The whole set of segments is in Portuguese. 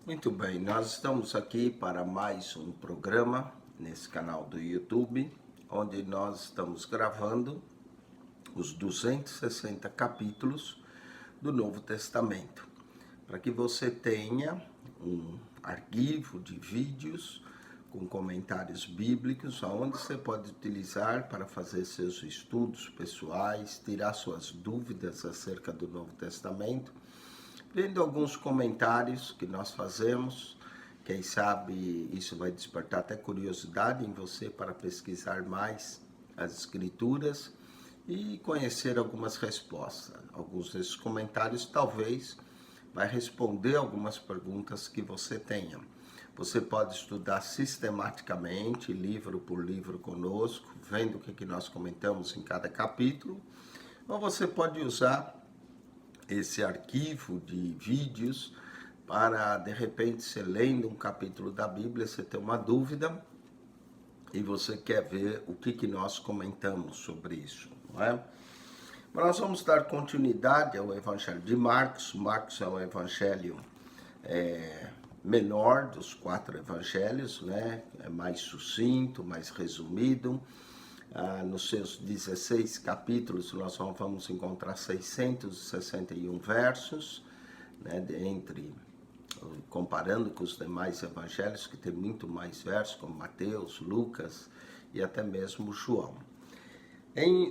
Muito bem, nós estamos aqui para mais um programa nesse canal do YouTube, onde nós estamos gravando os 260 capítulos do Novo Testamento, para que você tenha um arquivo de vídeos com comentários bíblicos, onde você pode utilizar para fazer seus estudos pessoais, tirar suas dúvidas acerca do Novo Testamento, vendo alguns comentários que nós fazemos. Quem sabe isso vai despertar até curiosidade em você para pesquisar mais as Escrituras e conhecer algumas respostas. Alguns desses comentários talvez vai responder algumas perguntas que você tenha. Você pode estudar sistematicamente, livro por livro conosco, vendo o que nós comentamos em cada capítulo, ou você pode usar esse arquivo de vídeos para, de repente, você lendo um capítulo da Bíblia, você tem uma dúvida e você quer ver o que nós comentamos sobre isso, não é? Mas nós vamos dar continuidade ao Evangelho de Marcos. Marcos é um evangelho menor dos 4 evangelhos, né? É mais sucinto, mais resumido. Nos seus 16 capítulos, nós vamos encontrar 661 versos, né, comparando com os demais evangelhos, que tem muito mais versos, como Mateus, Lucas e até mesmo João.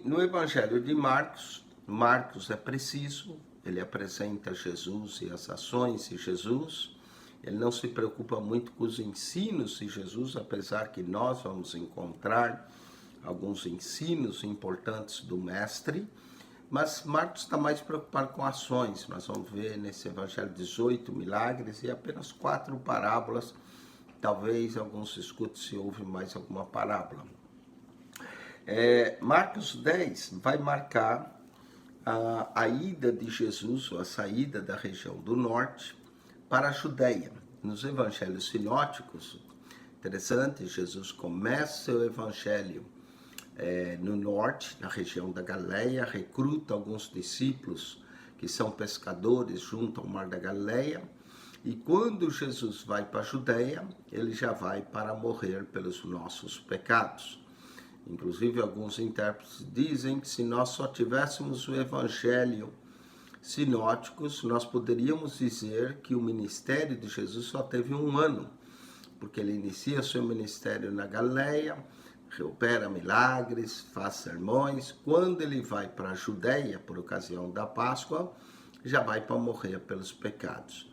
No evangelho de Marcos, Marcos é preciso, ele apresenta Jesus e as ações de Jesus. Ele não se preocupa muito com os ensinos de Jesus, apesar que nós vamos encontrar alguns ensinos importantes do mestre, mas Marcos está mais preocupado com ações. Nós vamos ver nesse evangelho 18 milagres e apenas 4 parábolas. Talvez alguns escutem se houve mais alguma parábola. Marcos 10 vai marcar a ida de Jesus, ou a saída da região do norte para a Judéia. Nos evangelhos sinóticos, interessante, Jesus começa seu evangelho no norte, na região da Galileia, recruta alguns discípulos que são pescadores junto ao mar da Galileia, e quando Jesus vai para a Judéia, ele já vai para morrer pelos nossos pecados. Inclusive, alguns intérpretes dizem que se nós só tivéssemos o evangelho sinóticos, nós poderíamos dizer que o ministério de Jesus só teve 1 ano, porque ele inicia seu ministério na Galileia, opera milagres, faz sermões. Quando ele vai para a Judéia, por ocasião da Páscoa, já vai para morrer pelos pecados.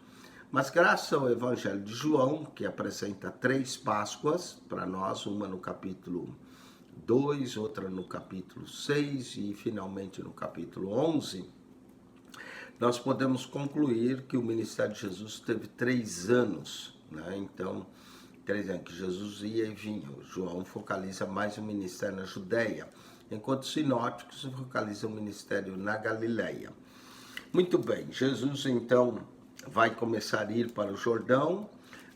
Mas graças ao Evangelho de João, que apresenta 3 Páscoas para nós, uma no capítulo 2, outra no capítulo 6 e finalmente no capítulo 11, nós podemos concluir que o ministério de Jesus teve 3 anos, né? Então, que Jesus ia e vinha. O João focaliza mais o ministério na Judéia, enquanto os sinóticos focalizam o ministério na Galileia. Muito bem, Jesus então vai começar a ir para o Jordão,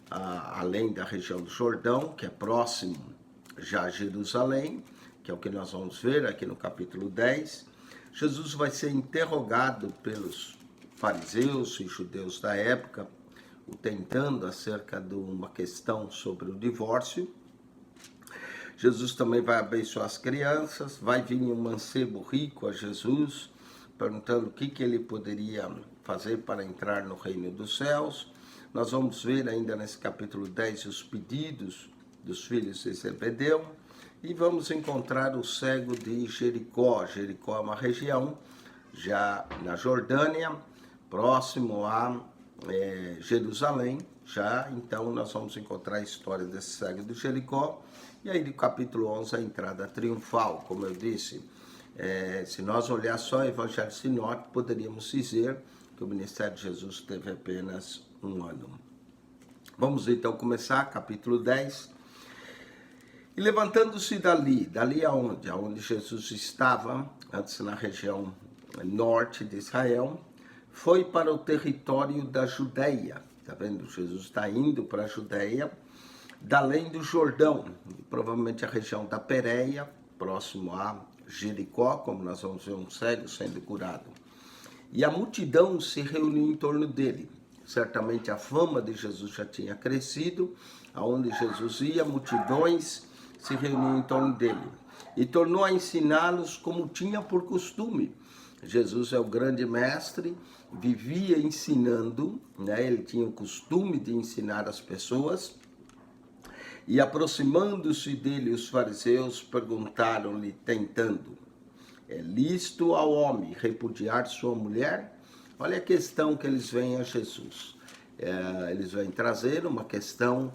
além da região do Jordão, que é próximo já a Jerusalém, que é o que nós vamos ver aqui no capítulo 10. Jesus vai ser interrogado pelos fariseus e judeus da época, o tentando acerca de uma questão sobre o divórcio. Jesus também vai abençoar as crianças, vai vir um mancebo rico a Jesus, perguntando o que ele poderia fazer para entrar no reino dos céus. Nós vamos ver ainda nesse capítulo 10 os pedidos dos filhos de Zebedeu, e vamos encontrar o cego de Jericó. Jericó é uma região já na Jordânia, próximo a Jerusalém. Já então nós vamos encontrar a história desse cego de Jericó, e aí no capítulo 11 a entrada triunfal. Como eu disse, se nós olhar só o evangelho sinótico, poderíamos dizer que o ministério de Jesus teve apenas 1 ano. Vamos então começar, capítulo 10. E levantando-se dali aonde? Aonde Jesus estava, antes na região norte de Israel, foi para o território da Judéia. Está vendo? Jesus está indo para a Judéia, da além do Jordão, provavelmente a região da Pérea, próximo a Jericó, como nós vamos ver um cego sendo curado. E a multidão se reuniu em torno dele. certamente a fama de Jesus já tinha crescido, aonde Jesus ia, multidões se reuniam em torno dele, e tornou a ensiná-los como tinha por costume. Jesus é o grande mestre, vivia ensinando, né? Ele tinha o costume de ensinar as pessoas, e aproximando-se dele, os fariseus perguntaram-lhe, tentando: é lícito ao homem repudiar sua mulher? Olha a questão que eles vêm a Jesus. Eles vêm trazer uma questão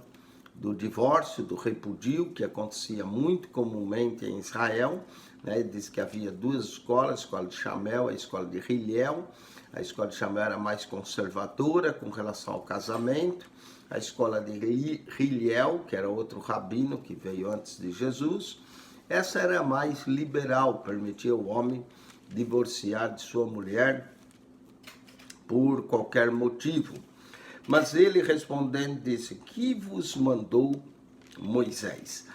do divórcio, do repudio, que acontecia muito comumente em Israel, né? Diz que havia duas escolas, a escola de Chamel e a escola de Hillel. A escola de Chamel era mais conservadora com relação ao casamento. A escola de Hillel, que era outro rabino que veio antes de Jesus, essa era mais liberal, permitia o homem divorciar de sua mulher por qualquer motivo. Mas ele respondendo disse: que vos mandou Moisés?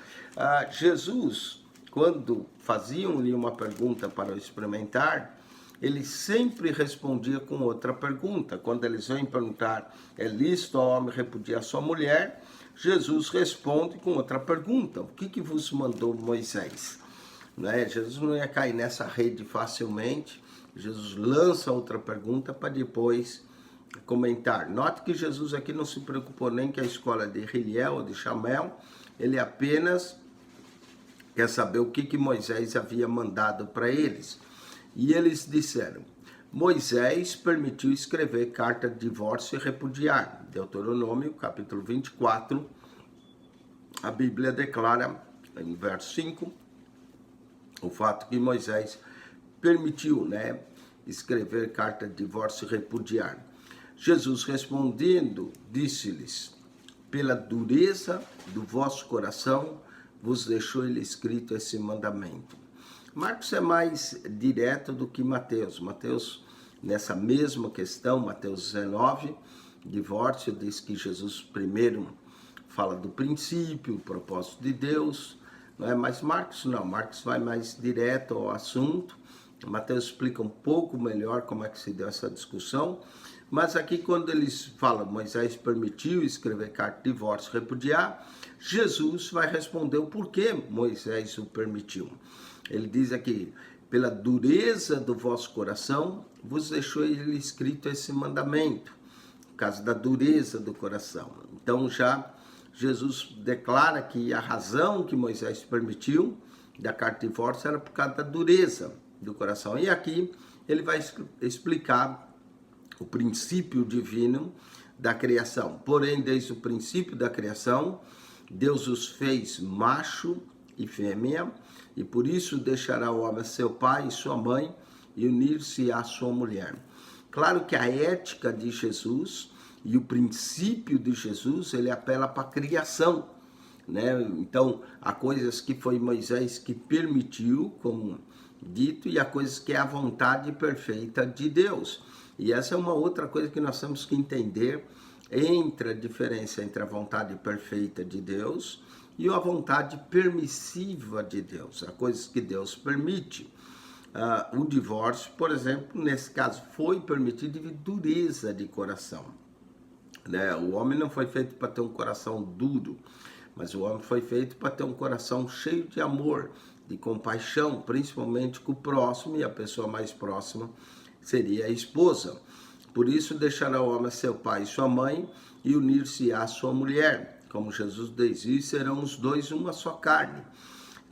Jesus, quando faziam-lhe uma pergunta para experimentar, ele sempre respondia com outra pergunta. Quando eles vêm perguntar: é lícito ao homem repudiar sua mulher? Jesus responde com outra pergunta: o que vos mandou Moisés? Né? Jesus não ia cair nessa rede facilmente. Jesus lança outra pergunta para depois comentar. Note que Jesus aqui não se preocupou nem com a escola de Hillel ou de Chamel, ele apenas quer saber o que Moisés havia mandado para eles. E eles disseram: Moisés permitiu escrever carta de divórcio e repudiar. Deuteronômio, capítulo 24, a Bíblia declara, em verso 5, o fato que Moisés permitiu, né, escrever carta de divórcio e repudiar. Jesus respondendo, disse-lhes: pela dureza do vosso coração vos deixou ele escrito esse mandamento. Marcos é mais direto do que Mateus. Mateus, nessa mesma questão, Mateus 19, divórcio, diz que Jesus primeiro fala do princípio, o propósito de Deus, não é? Mas Marcos não, Marcos vai mais direto ao assunto. Mateus explica um pouco melhor como é que se deu essa discussão, mas aqui quando eles falam Moisés permitiu escrever carta de divórcio, repudiar, Jesus vai responder o porquê Moisés o permitiu. Ele diz aqui: pela dureza do vosso coração vos deixou ele escrito esse mandamento, por causa da dureza do coração. Então já Jesus declara que a razão que Moisés permitiu da carta de divórcio era por causa da dureza do coração. E aqui ele vai explicar o princípio divino da criação. Porém, desde o princípio da criação, Deus os fez macho e fêmea, e por isso deixará o homem seu pai e sua mãe e unir-se à sua mulher. Claro que a ética de Jesus e o princípio de Jesus, ele apela para a criação, né? Então, há coisas que foi Moisés que permitiu, como dito, e há coisas que é a vontade perfeita de Deus. E essa é uma outra coisa que nós temos que entender entre a diferença entre a vontade perfeita de Deus e a vontade permissiva de Deus, há coisas que Deus permite. O divórcio, por exemplo, nesse caso, foi permitido de dureza de coração, né? O homem não foi feito para ter um coração duro, mas o homem foi feito para ter um coração cheio de amor, de compaixão, principalmente com o próximo, e a pessoa mais próxima seria a esposa. Por isso deixará o homem seu pai e sua mãe e unir-se à sua mulher. Como Jesus diz, e serão os dois uma só carne.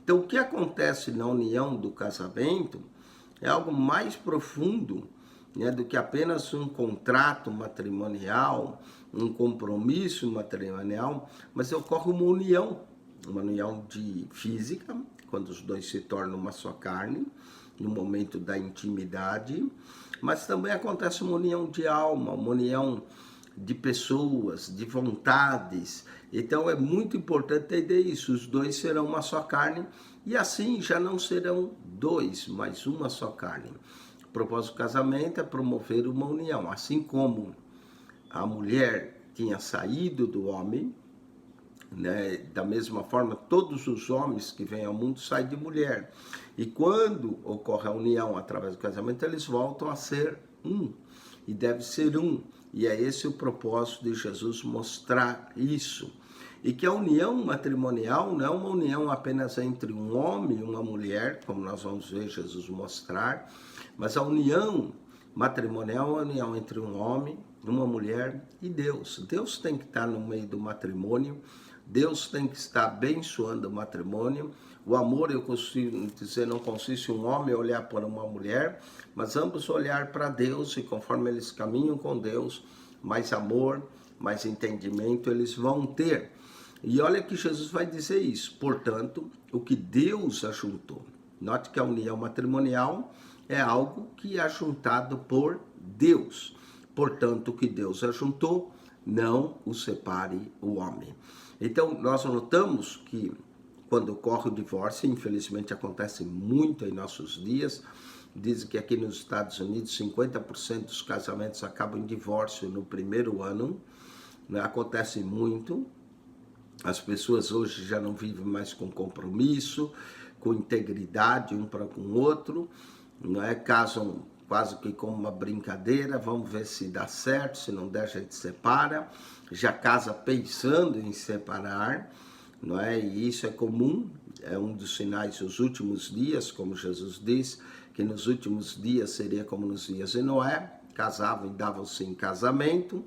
Então, o que acontece na união do casamento é algo mais profundo, né, do que apenas um contrato matrimonial, um compromisso matrimonial, mas ocorre uma união de física, quando os dois se tornam uma só carne, no momento da intimidade, mas também acontece uma união de alma, uma união de pessoas, de vontades. Então é muito importante entender isso, os dois serão uma só carne, e assim já não serão dois, mas uma só carne. O propósito do casamento é promover uma união, assim como a mulher tinha saído do homem, né? Da mesma forma, todos os homens que vêm ao mundo saem de mulher. E quando ocorre a união através do casamento, eles voltam a ser um. E deve ser um. E é esse o propósito de Jesus mostrar isso. E que a união matrimonial não é uma união apenas entre um homem e uma mulher, como nós vamos ver Jesus mostrar, mas a união matrimonial é uma união entre um homem, uma mulher e Deus. Deus tem que estar no meio do matrimônio, Deus tem que estar abençoando o matrimônio. O amor, eu consigo dizer, não consiste em um homem olhar para uma mulher, mas ambos olhar para Deus, e conforme eles caminham com Deus, mais amor, mais entendimento eles vão ter. E olha que Jesus vai dizer isso. Portanto, o que Deus ajuntou. Note que a união matrimonial é algo que é ajuntado por Deus. Portanto, o que Deus ajuntou, não o separe o homem. Então, nós notamos que quando ocorre o divórcio, infelizmente acontece muito em nossos dias, dizem que aqui nos Estados Unidos 50% dos casamentos acabam em divórcio no primeiro ano, né? Acontece muito. As pessoas hoje já não vivem mais com compromisso, com integridade um para com o outro, não é? Casam quase que como uma brincadeira, vamos ver se dá certo, se não der a gente separa, já casa pensando em separar, não é? E isso é comum, é um dos sinais dos últimos dias, como Jesus diz, que nos últimos dias seria como nos dias de Noé, casavam e davam-se em casamento.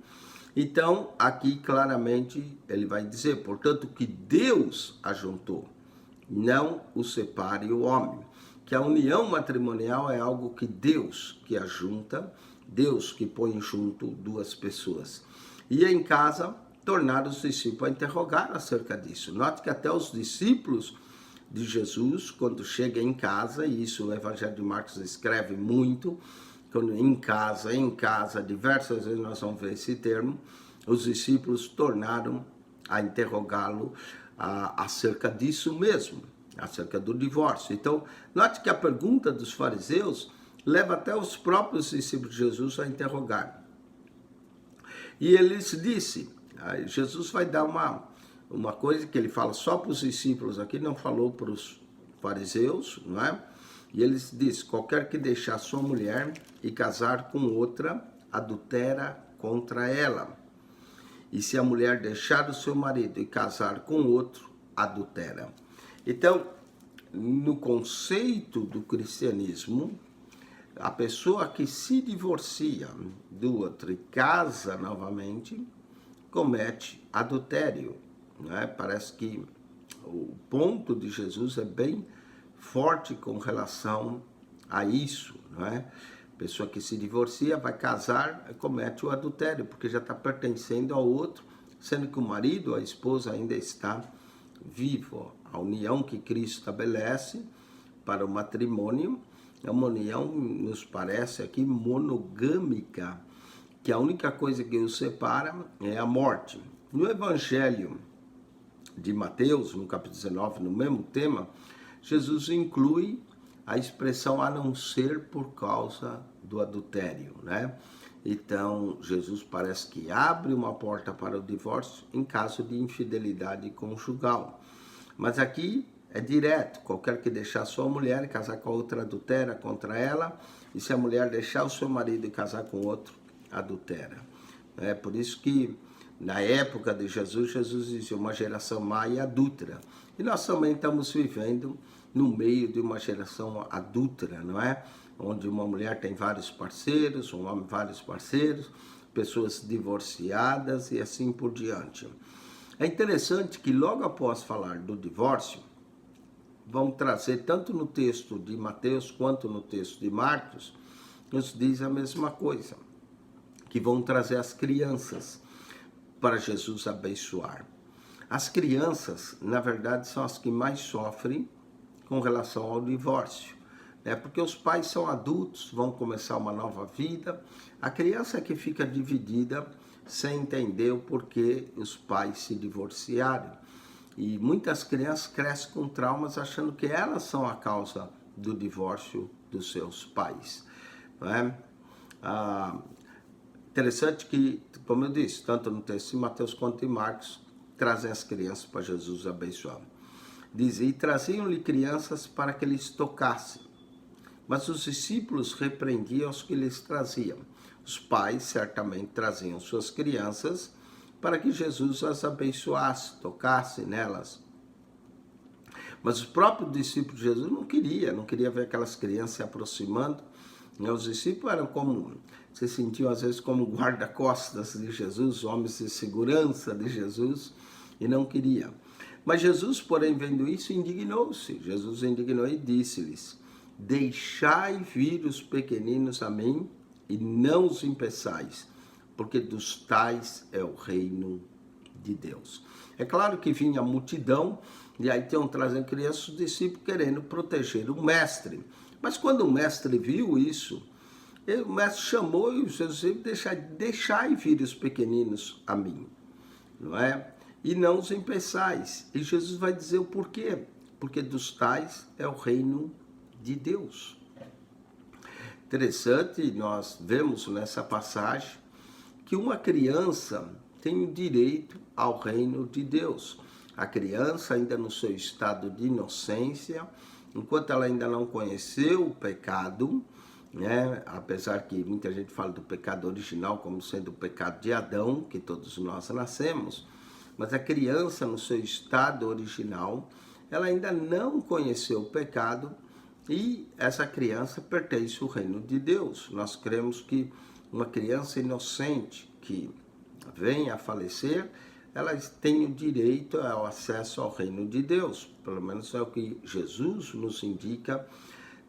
Então, aqui claramente ele vai dizer, portanto, que Deus ajuntou, não o separe o homem. Que a união matrimonial é algo que Deus que ajunta, Deus que põe junto duas pessoas. E em casa, tornar os discípulos a interrogar acerca disso. Note que até os discípulos de Jesus, quando chega em casa, e isso o Evangelho de Marcos escreve muito, quando em casa, diversas vezes nós vamos ver esse termo, os discípulos tornaram a interrogá-lo acerca disso mesmo, acerca do divórcio. Então, note que a pergunta dos fariseus leva até os próprios discípulos de Jesus a interrogar. E eles disse, Jesus vai dar uma coisa que ele fala só para os discípulos aqui, não falou para os fariseus, não é? E eles diz, qualquer que deixar sua mulher e casar com outra, adultera contra ela. E se a mulher deixar o seu marido e casar com outro, adultera. Então, no conceito do cristianismo, a pessoa que se divorcia do outro e casa novamente, comete adultério, né? Parece que o ponto de Jesus é bem forte com relação a isso, não é? Pessoa que se divorcia, vai casar, comete o adultério, porque já está pertencendo ao outro, sendo que o marido, a esposa ainda está vivo. A união que Cristo estabelece para o matrimônio é uma união, nos parece aqui, monogâmica, que a única coisa que os separa é a morte. No Evangelho de Mateus, no capítulo 19, no mesmo tema, Jesus inclui a expressão a não ser por causa do adultério, né? Então, Jesus parece que abre uma porta para o divórcio em caso de infidelidade conjugal. Mas aqui é direto, qualquer que deixar sua mulher e casar com outra, adultera contra ela, e se a mulher deixar o seu marido e casar com outro, adultera. É por isso que na época de Jesus, Jesus dizia uma geração má e adúltera. E nós também estamos vivendo no meio de uma geração adúltera, não é? Onde uma mulher tem vários parceiros, um homem vários parceiros, pessoas divorciadas e assim por diante. É interessante que logo após falar do divórcio, vamos trazer tanto no texto de Mateus quanto no texto de Marcos, nos diz a mesma coisa, que vão trazer as crianças para Jesus abençoar. As crianças, na verdade, são as que mais sofrem com relação ao divórcio, né? Porque os pais são adultos, vão começar uma nova vida, a criança é que fica dividida sem entender o porquê os pais se divorciaram. E muitas crianças crescem com traumas achando que elas são a causa do divórcio dos seus pais, não é? Interessante que, como eu disse, tanto no texto de Mateus quanto em Marcos, trazem as crianças para Jesus abençoar. Diz, e traziam-lhe crianças para que lhes tocassem. Mas os discípulos repreendiam os que lhes traziam. os pais certamente traziam suas crianças para que Jesus as abençoasse, tocasse nelas. Mas o próprio discípulo de Jesus não queria ver aquelas crianças se aproximando. Os discípulos eram como, se sentiam às vezes como guarda-costas de Jesus, homens de segurança de Jesus, e não queria. Mas Jesus, porém, vendo isso, indignou-se. Jesus indignou e disse-lhes: deixai vir os pequeninos a mim e não os impeçais, porque dos tais é o reino de Deus. É claro que vinha a multidão, e aí tinham trazendo crianças, os discípulos querendo proteger o mestre. Mas quando o mestre viu isso, o mestre chamou e os seus discípulos: deixai vir os pequeninos a mim, não é? E não os impeçais. E Jesus vai dizer o porquê. Porque dos tais é o reino de Deus. Interessante, nós vemos nessa passagem que uma criança tem o direito ao reino de Deus. A criança, ainda no seu estado de inocência, enquanto ela ainda não conheceu o pecado, né? Apesar que muita gente fala do pecado original como sendo o pecado de Adão, que todos nós nascemos, mas a criança no seu estado original, ela ainda não conheceu o pecado e essa criança pertence ao reino de Deus. Nós cremos que uma criança inocente que vem a falecer, elas têm o direito ao acesso ao reino de Deus. Pelo menos é o que Jesus nos indica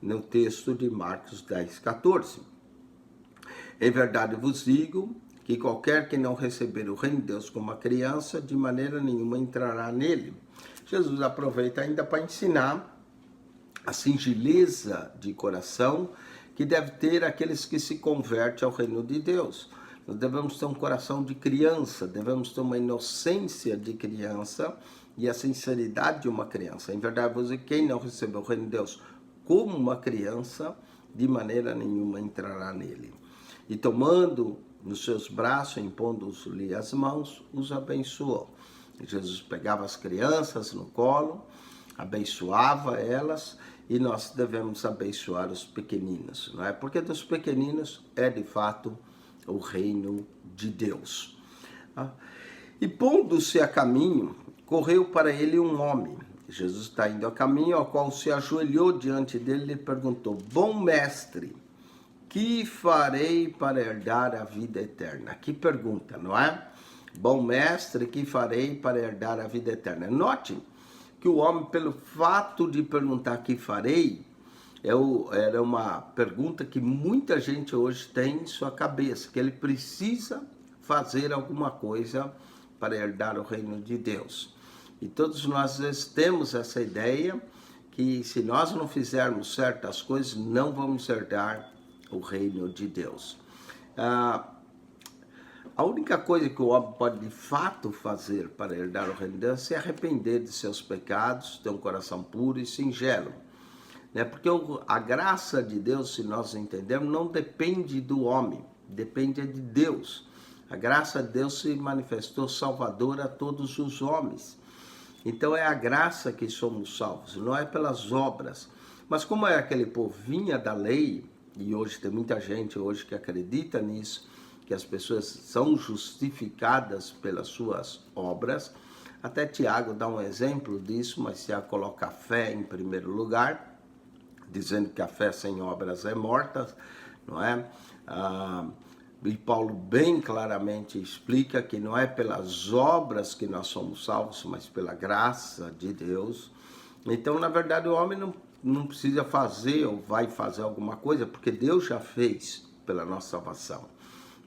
no texto de Marcos 10:14. Em verdade vos digo que qualquer que não receber o reino de Deus como uma criança, de maneira nenhuma entrará nele. Jesus aproveita ainda para ensinar a singeleza de coração que deve ter aqueles que se convertem ao reino de Deus. Nós devemos ter um coração de criança, devemos ter uma inocência de criança e a sinceridade de uma criança. Em verdade, vou dizer, quem não recebeu o reino de Deus como uma criança, de maneira nenhuma entrará nele. E tomando nos seus braços, impondo-lhe as mãos, os abençoou. E Jesus pegava as crianças no colo, abençoava elas, e nós devemos abençoar os pequeninos, não é? Porque dos pequeninos é de fato o reino de Deus. E pondo-se a caminho, correu para ele um homem. Jesus está indo a caminho, ao qual se ajoelhou diante dele e lhe perguntou: bom mestre, que farei para herdar a vida eterna? Que pergunta, não é? Bom mestre, que farei para herdar a vida eterna? Note que o homem, pelo fato de perguntar que farei, era uma pergunta que muita gente hoje tem em sua cabeça, que ele precisa fazer alguma coisa para herdar o reino de Deus. E todos nós às vezes temos essa ideia que se nós não fizermos certas coisas, não vamos herdar o reino de Deus. A única coisa que o homem pode de fato fazer para herdar o reino de Deus é se arrepender de seus pecados, ter um coração puro e singelo. Porque a graça de Deus, se nós entendermos, não depende do homem, depende de Deus. A graça de Deus se manifestou salvadora a todos os homens. Então é a graça que somos salvos, não é pelas obras. Mas como é aquele povo vinha da lei, e hoje tem muita gente hoje que acredita nisso, que as pessoas são justificadas pelas suas obras. Até Tiago dá um exemplo disso, mas Tiago coloca a fé em primeiro lugar, dizendo que a fé sem obras é morta, não é? E Paulo bem claramente explica que não é pelas obras que nós somos salvos, mas pela graça de Deus. Então, na verdade, o homem não precisa fazer ou vai fazer alguma coisa, porque Deus já fez pela nossa salvação.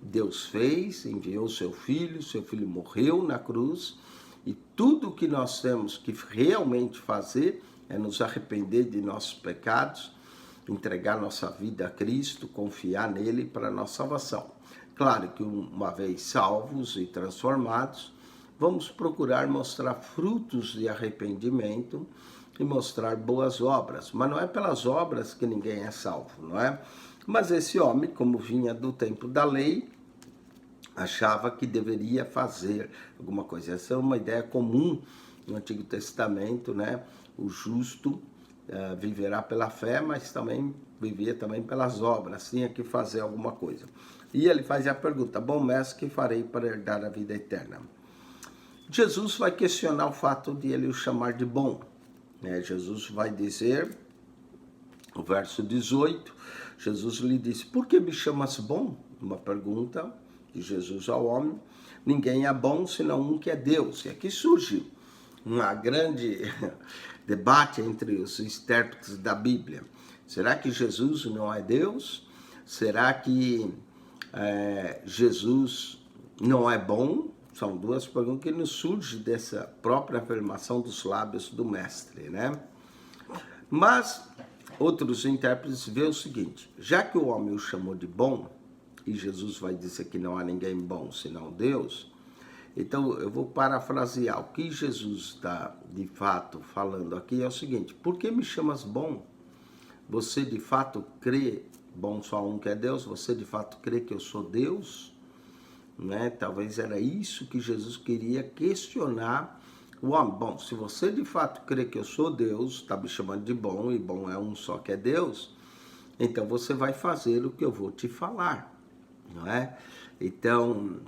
Deus fez, enviou seu filho morreu na cruz, e tudo o que nós temos que realmente fazer é nos arrepender de nossos pecados, entregar nossa vida a Cristo, confiar nele para a nossa salvação. Claro que uma vez salvos e transformados, vamos procurar mostrar frutos de arrependimento e mostrar boas obras, mas não é pelas obras que ninguém é salvo, não é? Mas esse homem, como vinha do tempo da lei, achava que deveria fazer alguma coisa. Essa é uma ideia comum no Antigo Testamento, né? O justo viverá pela fé, mas também vivia também pelas obras, tinha que fazer alguma coisa. E ele faz a pergunta: bom mestre, que farei para herdar a vida eterna? Jesus vai questionar o fato de ele o chamar de bom. Jesus vai dizer, no verso 18, Jesus lhe disse: por que me chamas bom? Uma pergunta de Jesus ao homem. Ninguém é bom senão um que é Deus. E aqui surge um grande debate entre os intérpretes da Bíblia. Será que Jesus não é Deus? Será que Jesus não é bom? São duas perguntas que nos surgem dessa própria afirmação dos lábios do mestre, né? Mas outros intérpretes veem o seguinte: já que o homem o chamou de bom, e Jesus vai dizer que não há ninguém bom senão Deus, então eu vou parafrasear. O que Jesus está de fato falando aqui é o seguinte: por que me chamas bom? Você de fato crê, bom só um que é Deus, você de fato crê que eu sou Deus? Né? Talvez era isso que Jesus queria questionar o homem. Bom, se você de fato crê que eu sou Deus, está me chamando de bom, e bom é um só que é Deus, então você vai fazer o que eu vou te falar, não é? Então,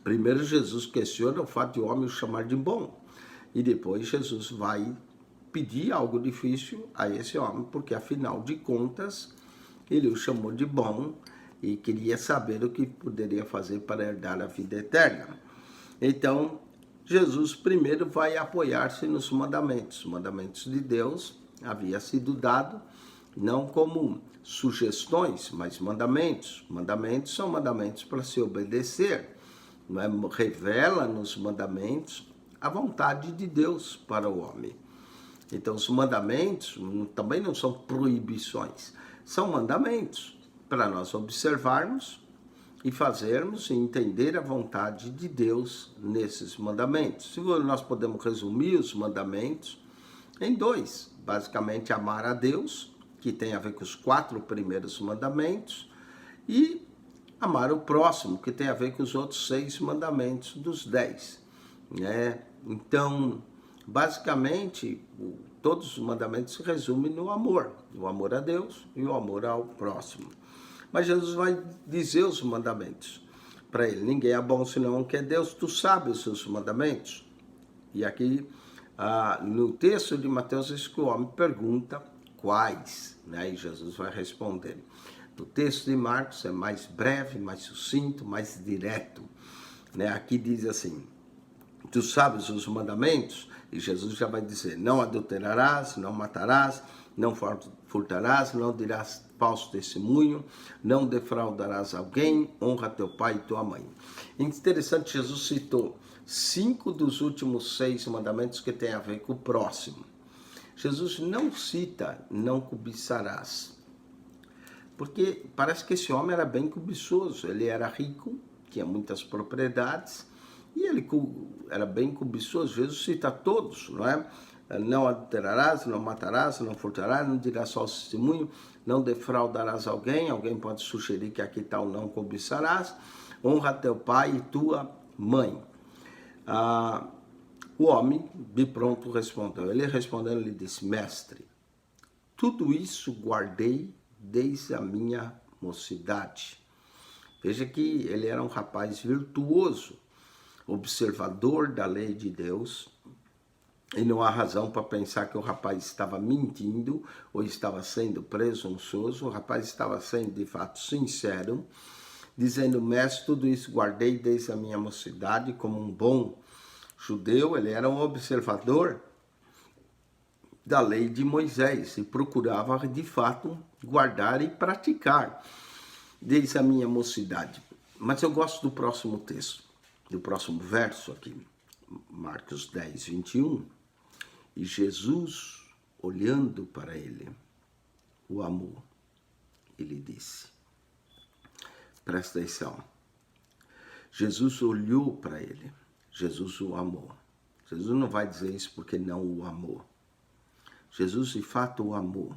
primeiro Jesus questiona o fato de o homem o chamar de bom, e depois Jesus vai pedir algo difícil a esse homem, porque afinal de contas ele o chamou de bom e queria saber o que poderia fazer para herdar a vida eterna. Então, Jesus primeiro vai apoiar-se nos mandamentos. Os mandamentos de Deus havia sido dado não como sugestões, mas mandamentos. Mandamentos são mandamentos para se obedecer. Não é? Revela nos mandamentos a vontade de Deus para o homem. Então, os mandamentos também não são proibições, são mandamentos para nós observarmos e fazermos e entender a vontade de Deus nesses mandamentos. Se nós podemos resumir os mandamentos em dois: basicamente amar a Deus, que tem a ver com os 4 primeiros mandamentos, e amar o próximo, que tem a ver com os outros 6 mandamentos dos 10. Né? Então, basicamente, todos os mandamentos se resumem no amor. O amor a Deus e o amor ao próximo. Mas Jesus vai dizer os mandamentos para ele: ninguém é bom senão um que é Deus, tu sabes os seus mandamentos. E aqui, no texto de Mateus, diz que o homem pergunta quais, né? E Jesus vai responder. No texto de Marcos é mais breve, mais sucinto, mais direto, né? Aqui diz assim: tu sabes os mandamentos? E Jesus já vai dizer: não adulterarás, não matarás, não furtarás, não dirás falso testemunho, não defraudarás alguém, honra teu pai e tua mãe. Interessante, Jesus citou 5 dos últimos 6 mandamentos que tem a ver com o próximo. Jesus não cita não cobiçarás, porque parece que esse homem era bem cobiçoso. Ele era rico, tinha muitas propriedades, e ele era bem cobiçoso. Jesus cita todos, não é? Não adulterarás, não matarás, não furtarás, não dirás falso testemunho, não defraudarás alguém. Alguém pode sugerir que aqui está o não cobiçarás. Honra teu pai e tua mãe. O homem de pronto respondeu. Ele respondendo, ele disse: mestre, tudo isso guardei desde a minha mocidade. Veja que ele era um rapaz virtuoso, observador da lei de Deus, e não há razão para pensar que o rapaz estava mentindo ou estava sendo presunçoso. O rapaz estava sendo de fato sincero, dizendo: mestre, tudo isso guardei desde a minha mocidade. Como um bom judeu, ele era um observador da lei de Moisés e procurava de fato guardar e praticar desde a minha mocidade. Mas eu gosto do próximo texto, do próximo verso aqui, Marcos 10, 21. E Jesus, olhando para ele, o amou. Ele disse, presta atenção, Jesus olhou para ele, Jesus o amou. Jesus não vai dizer isso porque não o amou. Jesus de fato o amou.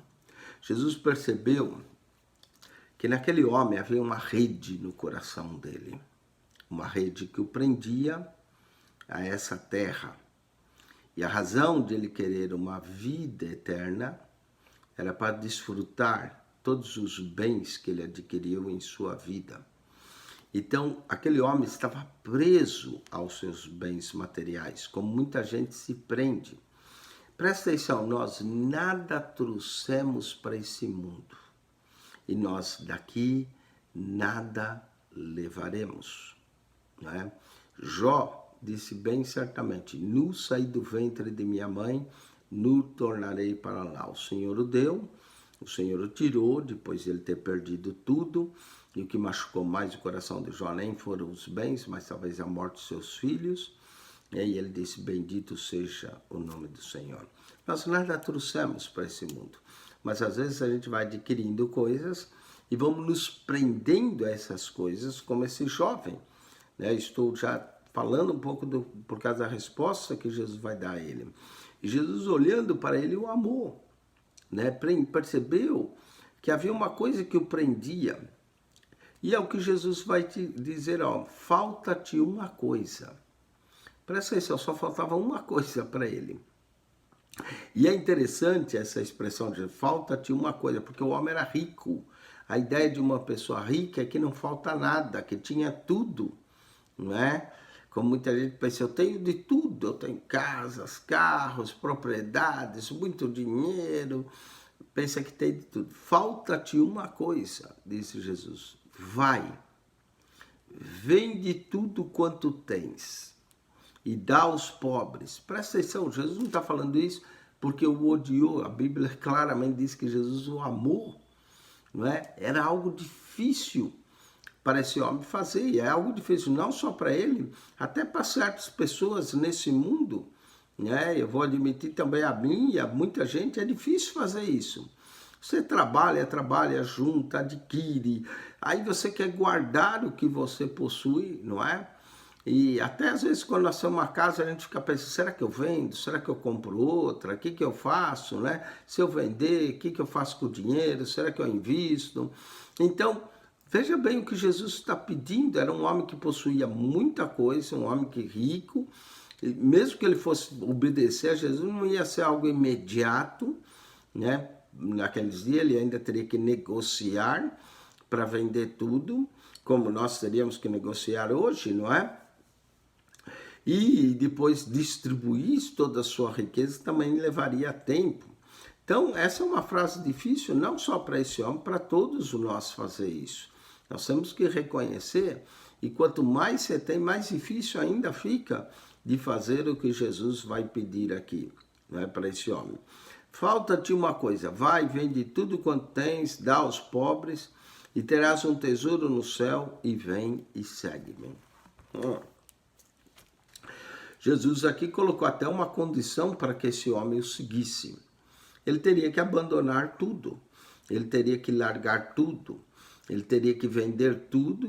Jesus percebeu que naquele homem havia uma rede no coração dele, uma rede que o prendia a essa terra. E a razão de ele querer uma vida eterna era para desfrutar todos os bens que ele adquiriu em sua vida. Então, aquele homem estava preso aos seus bens materiais, como muita gente se prende. Presta atenção, nós nada trouxemos para esse mundo e nós daqui nada levaremos. Né? Jó disse bem certamente: nu saí do ventre de minha mãe, nu tornarei para lá. O Senhor o deu, o Senhor o tirou, depois de ele ter perdido tudo. E o que machucou mais o coração de Jó nem foram os bens, mas talvez a morte de seus filhos. E aí ele disse: bendito seja o nome do Senhor. Nós nada trouxemos para esse mundo, mas às vezes a gente vai adquirindo coisas e vamos nos prendendo a essas coisas, como esse jovem. Né? Estou já falando um pouco por causa da resposta que Jesus vai dar a ele. E Jesus, olhando para ele, o amou. Né? Percebeu que havia uma coisa que o prendia. E é o que Jesus vai te dizer, ó, falta-te uma coisa. Presta atenção, só faltava uma coisa para ele. E é interessante essa expressão de falta-te uma coisa, porque o homem era rico. A ideia de uma pessoa rica é que não falta nada, que tinha tudo, não é? Como muita gente pensa, eu tenho de tudo, eu tenho casas, carros, propriedades, muito dinheiro, pensa que tem de tudo. Falta-te uma coisa, disse Jesus, vai, vende tudo quanto tens e dá aos pobres. Presta atenção, Jesus não está falando isso porque o odiou, a Bíblia claramente diz que Jesus o amou, não é? Era algo difícil para esse homem fazer, e é algo difícil não só para ele, até para certas pessoas nesse mundo, né? Eu vou admitir também a mim e a muita gente, é difícil fazer isso. Você trabalha, junta, adquire, aí você quer guardar o que você possui, não é? E até às vezes quando nós temos uma casa, a gente fica pensando, será que eu vendo? Será que eu compro outra? O que eu faço, né? Se eu vender, o que eu faço com o dinheiro? Será que eu invisto? Então, veja bem o que Jesus está pedindo. Era um homem que possuía muita coisa, um homem que rico. E mesmo que ele fosse obedecer a Jesus, não ia ser algo imediato, né? Naqueles dias ele ainda teria que negociar para vender tudo, como nós teríamos que negociar hoje, não é? E depois distribuir toda a sua riqueza também levaria tempo. Então, essa é uma frase difícil, não só para esse homem, para todos nós fazer isso. Nós temos que reconhecer, e quanto mais você tem, mais difícil ainda fica de fazer o que Jesus vai pedir aqui, né, para esse homem. Falta-te uma coisa, vai, vende tudo quanto tens, dá aos pobres, e terás um tesouro no céu, e vem e segue-me. Jesus aqui colocou até uma condição para que esse homem o seguisse. Ele teria que abandonar tudo, ele teria que largar tudo, ele teria que vender tudo,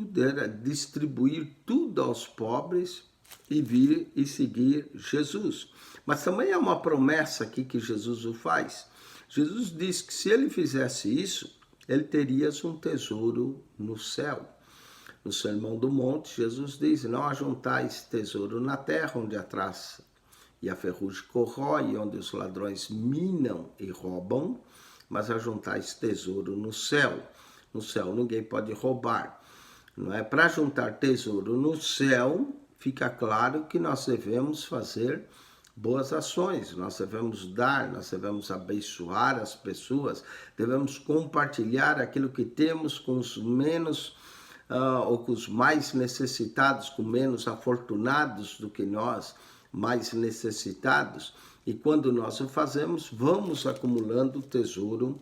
distribuir tudo aos pobres e vir e seguir Jesus. Mas também é uma promessa aqui que Jesus o faz. Jesus diz que se ele fizesse isso, ele teria um tesouro no céu. No Sermão do Monte, Jesus diz, não ajuntais tesouro na terra, onde a traça e a ferrugem corrói, onde os ladrões minam e roubam, mas ajuntais tesouro no céu. No céu ninguém pode roubar. Não é? Para juntar tesouro no céu, fica claro que nós devemos fazer boas ações, nós devemos dar, nós devemos abençoar as pessoas, devemos compartilhar aquilo que temos com os menos ou com os mais necessitados, com menos afortunados do que nós, mais necessitados. E quando nós o fazemos, vamos acumulando tesouro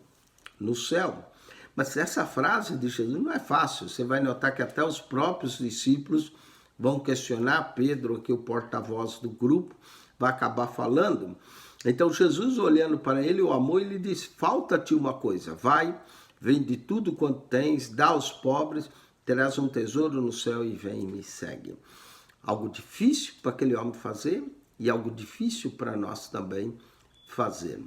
no céu. Mas essa frase de Jesus não é fácil. Você vai notar que até os próprios discípulos vão questionar. Pedro, aqui o porta-voz do grupo, vai acabar falando. Então Jesus, olhando para ele, o amor, ele diz, falta-te uma coisa, vai, vende tudo quanto tens, dá aos pobres, terás um tesouro no céu e vem e me segue. Algo difícil para aquele homem fazer e algo difícil para nós também fazer.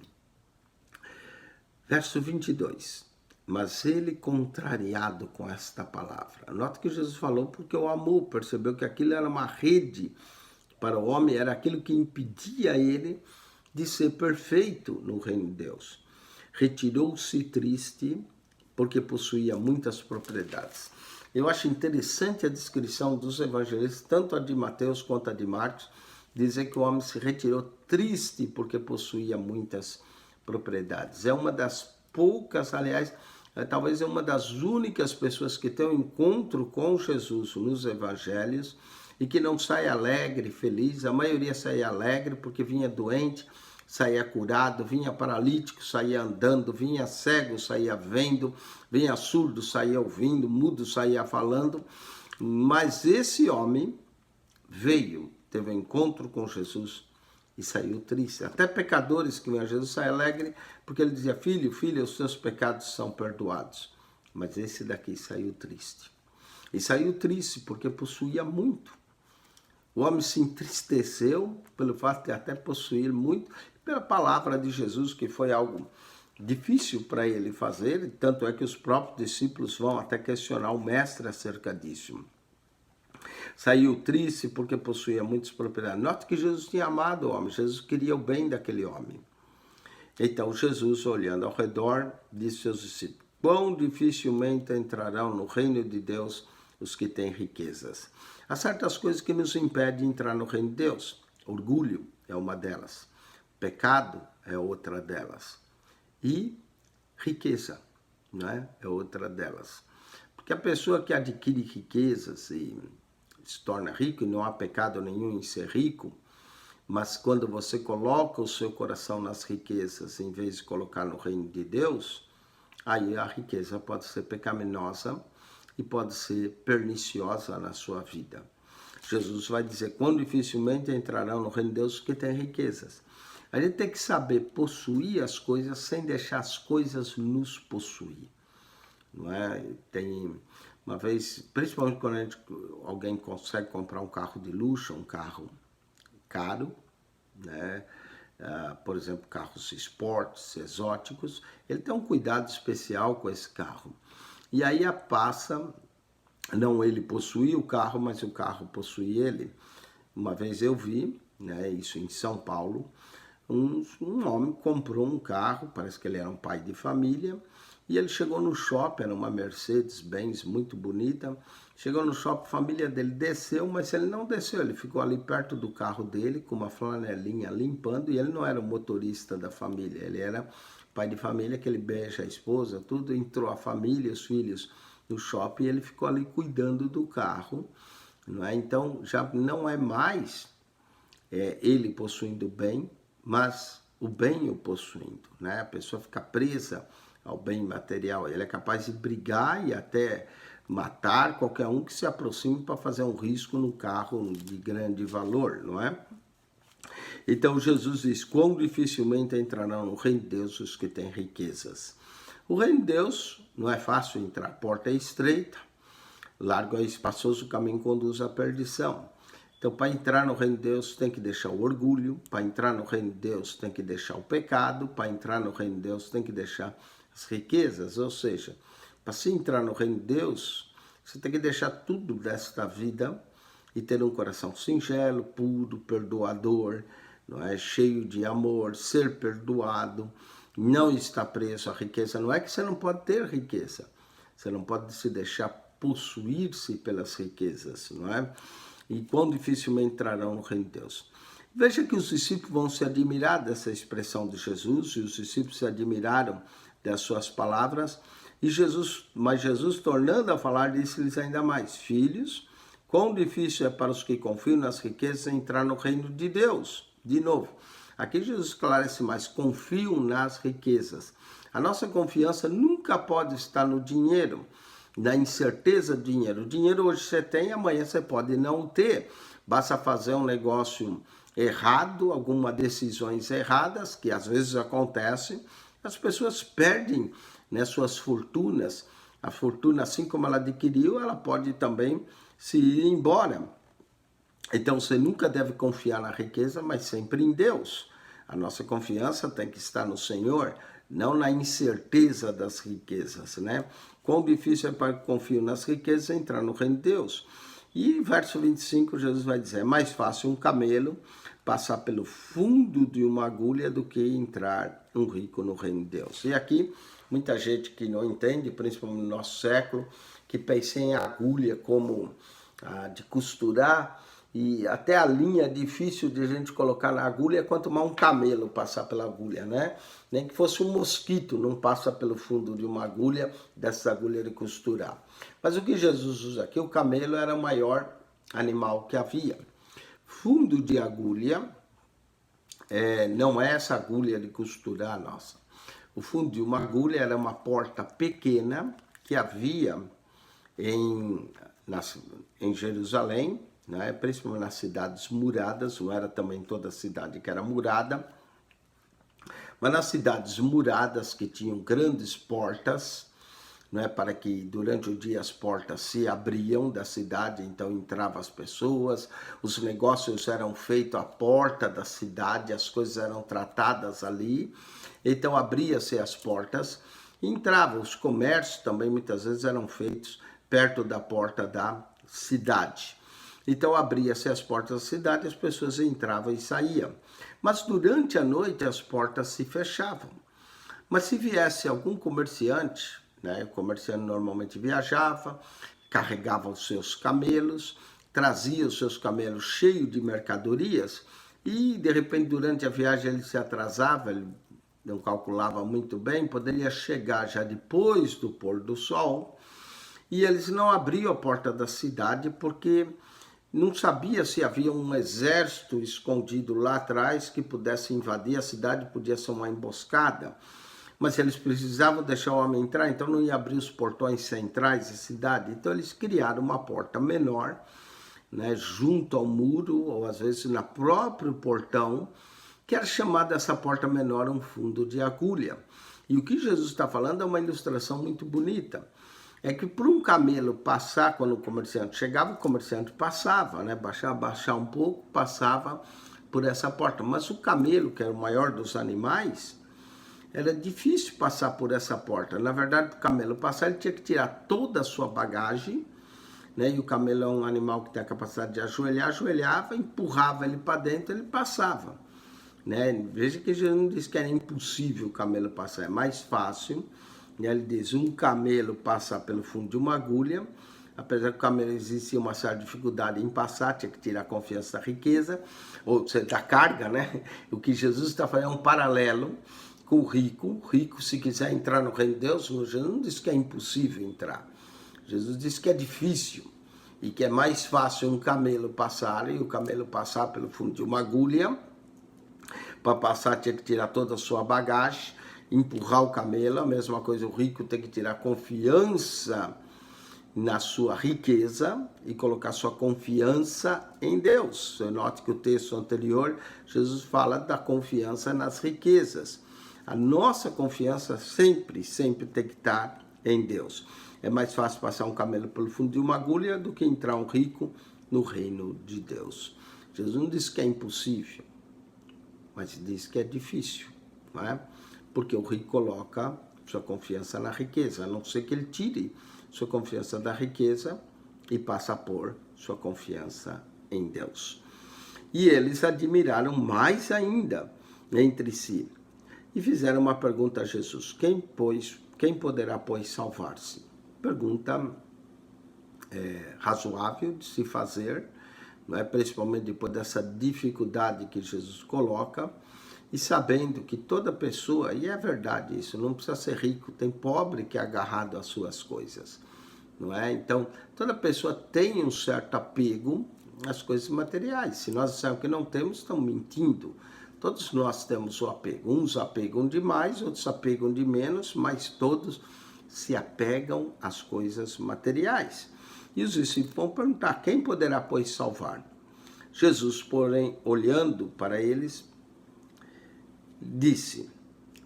Verso 22. Mas ele, contrariado com esta palavra. Nota que Jesus falou porque o amor, percebeu que aquilo era uma rede para o homem, era aquilo que impedia ele de ser perfeito no reino de Deus. Retirou-se triste porque possuía muitas propriedades. Eu acho interessante a descrição dos evangelistas, tanto a de Mateus quanto a de Marcos, dizer que o homem se retirou triste porque possuía muitas propriedades. É uma das poucas, aliás, talvez é uma das únicas pessoas que tem um encontro com Jesus nos evangelhos e que não sai alegre, feliz. A maioria saía alegre porque vinha doente, saía curado, vinha paralítico, saía andando, vinha cego, saía vendo, vinha surdo, saía ouvindo, mudo, saía falando. Mas esse homem veio, teve um encontro com Jesus e saiu triste. Até pecadores que vinham a Jesus saíam alegre porque ele dizia: filho, filha, os seus pecados são perdoados. Mas esse daqui saiu triste. E saiu triste porque possuía muito. O homem se entristeceu pelo fato de até possuir muito, pela palavra de Jesus, que foi algo difícil para ele fazer, tanto é que os próprios discípulos vão até questionar o mestre acerca disso. Saiu triste porque possuía muitas propriedades. Note que Jesus tinha amado o homem, Jesus queria o bem daquele homem. Então Jesus, olhando ao redor, disse aos discípulos: quão dificilmente entrarão no reino de Deus os que têm riquezas. Há certas coisas que nos impedem de entrar no reino de Deus. Orgulho é uma delas. Pecado é outra delas. E riqueza, né, é outra delas. Porque a pessoa que adquire riquezas e se torna rico, e não há pecado nenhum em ser rico, mas quando você coloca o seu coração nas riquezas em vez de colocar no reino de Deus, aí a riqueza pode ser pecaminosa e pode ser perniciosa na sua vida. Jesus vai dizer: quão dificilmente entrarão no reino de Deus os que têm riquezas. A gente tem que saber possuir as coisas sem deixar as coisas nos possuir. Não é? Tem uma vez, principalmente quando alguém consegue comprar um carro de luxo, um carro caro, né? Por exemplo, carros esportes, exóticos, ele tem um cuidado especial com esse carro. E aí passa, não ele possuir o carro, mas o carro possui ele. Uma vez eu vi, né, isso em São Paulo, um homem comprou um carro, parece que ele era um pai de família, e ele chegou no shopping, era uma Mercedes-Benz muito bonita, chegou no shopping, a família dele desceu, mas ele não desceu, ele ficou ali perto do carro dele, com uma flanelinha limpando, e ele não era o motorista da família, ele era pai de família, que ele beija a esposa, tudo, entrou a família, os filhos no shopping, e ele ficou ali cuidando do carro, não é? Então já não é mais ele possuindo o bem, mas o bem o possuindo, né? A pessoa fica presa ao bem material, ele é capaz de brigar e até matar qualquer um que se aproxime para fazer um risco no carro de grande valor, não é? Então Jesus diz: quão dificilmente entrarão no reino de Deus os que têm riquezas. O reino de Deus não é fácil entrar, a porta é estreita, largo é espaçoso, o caminho conduz à perdição. Então, para entrar no reino de Deus, tem que deixar o orgulho, para entrar no reino de Deus, tem que deixar o pecado, para entrar no reino de Deus, tem que deixar as riquezas, ou seja, para se entrar no reino de Deus, você tem que deixar tudo desta vida e ter um coração singelo, puro, perdoador, não é? Cheio de amor, ser perdoado, não estar preso à riqueza. Não é que você não pode ter riqueza, você não pode se deixar possuir-se pelas riquezas, não é? E quão dificilmente entrarão no reino de Deus. Veja que os discípulos vão se admirar dessa expressão de Jesus, e os discípulos se admiraram das suas palavras, mas Jesus, tornando a falar, disse-lhes ainda mais: filhos, quão difícil é para os que confiam nas riquezas entrar no reino de Deus. De novo, aqui Jesus esclarece mais: confiam nas riquezas. A nossa confiança nunca pode estar no dinheiro, na incerteza do dinheiro. O dinheiro hoje você tem, amanhã você pode não ter. Basta fazer um negócio errado, algumas decisões erradas, que às vezes acontecem, as pessoas perdem, né, suas fortunas. A fortuna, assim como ela adquiriu, ela pode também se ir embora. Então você nunca deve confiar na riqueza, mas sempre em Deus. A nossa confiança tem que estar no Senhor, não na incerteza das riquezas, né? Quão difícil é para que confiam nas riquezas entrar no reino de Deus. E verso 25, Jesus vai dizer: é mais fácil um camelo passar pelo fundo de uma agulha do que entrar um rico no reino de Deus. E aqui, muita gente que não entende, principalmente no nosso século, que pensei em agulha como de costurar, e até a linha é difícil de a gente colocar na agulha, quanto mais um camelo passar pela agulha, né? Nem que fosse um mosquito, não passa pelo fundo de uma agulha, dessa agulha de costurar. Mas o que Jesus usa aqui, o camelo era o maior animal que havia. Fundo de agulha, não é essa agulha de costurar, nossa. O fundo de uma agulha era uma porta pequena que havia em Jerusalém, né? Principalmente nas cidades muradas, não era também toda a cidade que era murada, mas nas cidades muradas que tinham grandes portas, né, para que durante o dia as portas se abriam da cidade, então entravam as pessoas, os negócios eram feitos à porta da cidade, as coisas eram tratadas ali, então abria-se as portas, e entravam, os comércios também muitas vezes eram feitos perto da porta da cidade. Então abria-se as portas da cidade, as pessoas entravam e saíam. Mas durante a noite as portas se fechavam. Mas se viesse algum comerciante, né, o comerciante normalmente viajava, carregava os seus camelos, trazia os seus camelos cheios de mercadorias e de repente durante a viagem ele se atrasava, ele não calculava muito bem, poderia chegar já depois do pôr do sol, e eles não abriam a porta da cidade porque não sabia se havia um exército escondido lá atrás que pudesse invadir a cidade, podia ser uma emboscada. Mas eles precisavam deixar o homem entrar, então não ia abrir os portões centrais da cidade. Então eles criaram uma porta menor, né, junto ao muro, ou às vezes no próprio portão, que era chamada essa porta menor um fundo de agulha. E o que Jesus está falando é uma ilustração muito bonita. É que por um camelo passar, quando o comerciante chegava, o comerciante passava, né? Baixar um pouco, passava por essa porta. Mas o camelo, que era o maior dos animais, era difícil passar por essa porta. Na verdade, para o camelo passar, ele tinha que tirar toda a sua bagagem, né? E o camelo é um animal que tem a capacidade de ajoelhar, ajoelhava, empurrava ele para dentro, ele passava, né? Veja que Jesus não disse que era impossível o camelo passar, é mais fácil. Ele diz, um camelo passar pelo fundo de uma agulha, apesar que o camelo existia uma certa dificuldade em passar, tinha que tirar a confiança da riqueza, ou da carga, né? O que Jesus está fazendo é um paralelo com o rico. O rico, se quiser entrar no reino de Deus, Jesus não disse que é impossível entrar. Jesus disse que é difícil e que é mais fácil um camelo passar, e o camelo passar pelo fundo de uma agulha. Para passar tinha que tirar toda a sua bagagem, empurrar o camelo, a mesma coisa, o rico tem que tirar confiança na sua riqueza e colocar sua confiança em Deus. Você note que o texto anterior, Jesus fala da confiança nas riquezas. A nossa confiança sempre tem que estar em Deus. É mais fácil passar um camelo pelo fundo de uma agulha do que entrar um rico no reino de Deus. Jesus não disse que é impossível, mas diz que é difícil, não é? Porque o rico coloca sua confiança na riqueza, a não ser que ele tire sua confiança da riqueza e passe a pôr sua confiança em Deus. E eles admiraram mais ainda entre si e fizeram uma pergunta a Jesus: quem poderá, pois, salvar-se? Pergunta razoável de se fazer, não é? Principalmente depois dessa dificuldade que Jesus coloca, e sabendo que toda pessoa, e é verdade isso, não precisa ser rico, tem pobre que é agarrado às suas coisas, não é? Então, toda pessoa tem um certo apego às coisas materiais. Se nós dissermos que não temos, estamos mentindo. Todos nós temos o apego. Uns apegam de mais, outros apegam de menos, mas todos se apegam às coisas materiais. E os discípulos vão perguntar: quem poderá, pois, salvar? Jesus, porém, olhando para eles, disse: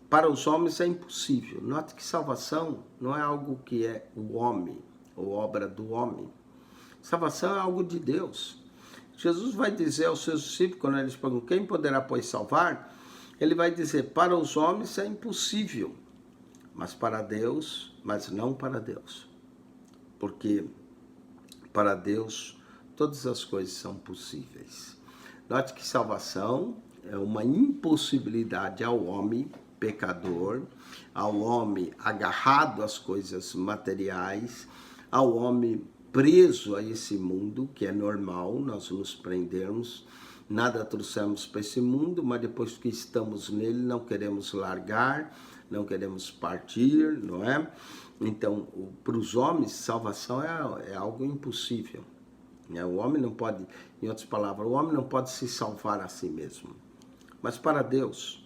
para os homens é impossível. Note que salvação não é algo que é o homem, ou obra do homem. Salvação é algo de Deus. Jesus vai dizer aos seus discípulos, quando eles perguntam: quem poderá, pois, salvar? Ele vai dizer: para os homens é impossível, mas para Deus, mas não para Deus. Porque para Deus todas as coisas são possíveis. Note que salvação é uma impossibilidade ao homem pecador, ao homem agarrado às coisas materiais, ao homem preso a esse mundo, que é normal nós nos prendermos. Nada trouxemos para esse mundo, mas depois que estamos nele, não queremos largar, não queremos partir, não é? Então, para os homens, salvação é algo impossível. Né? O homem não pode, em outras palavras, o homem não pode se salvar a si mesmo. Mas para Deus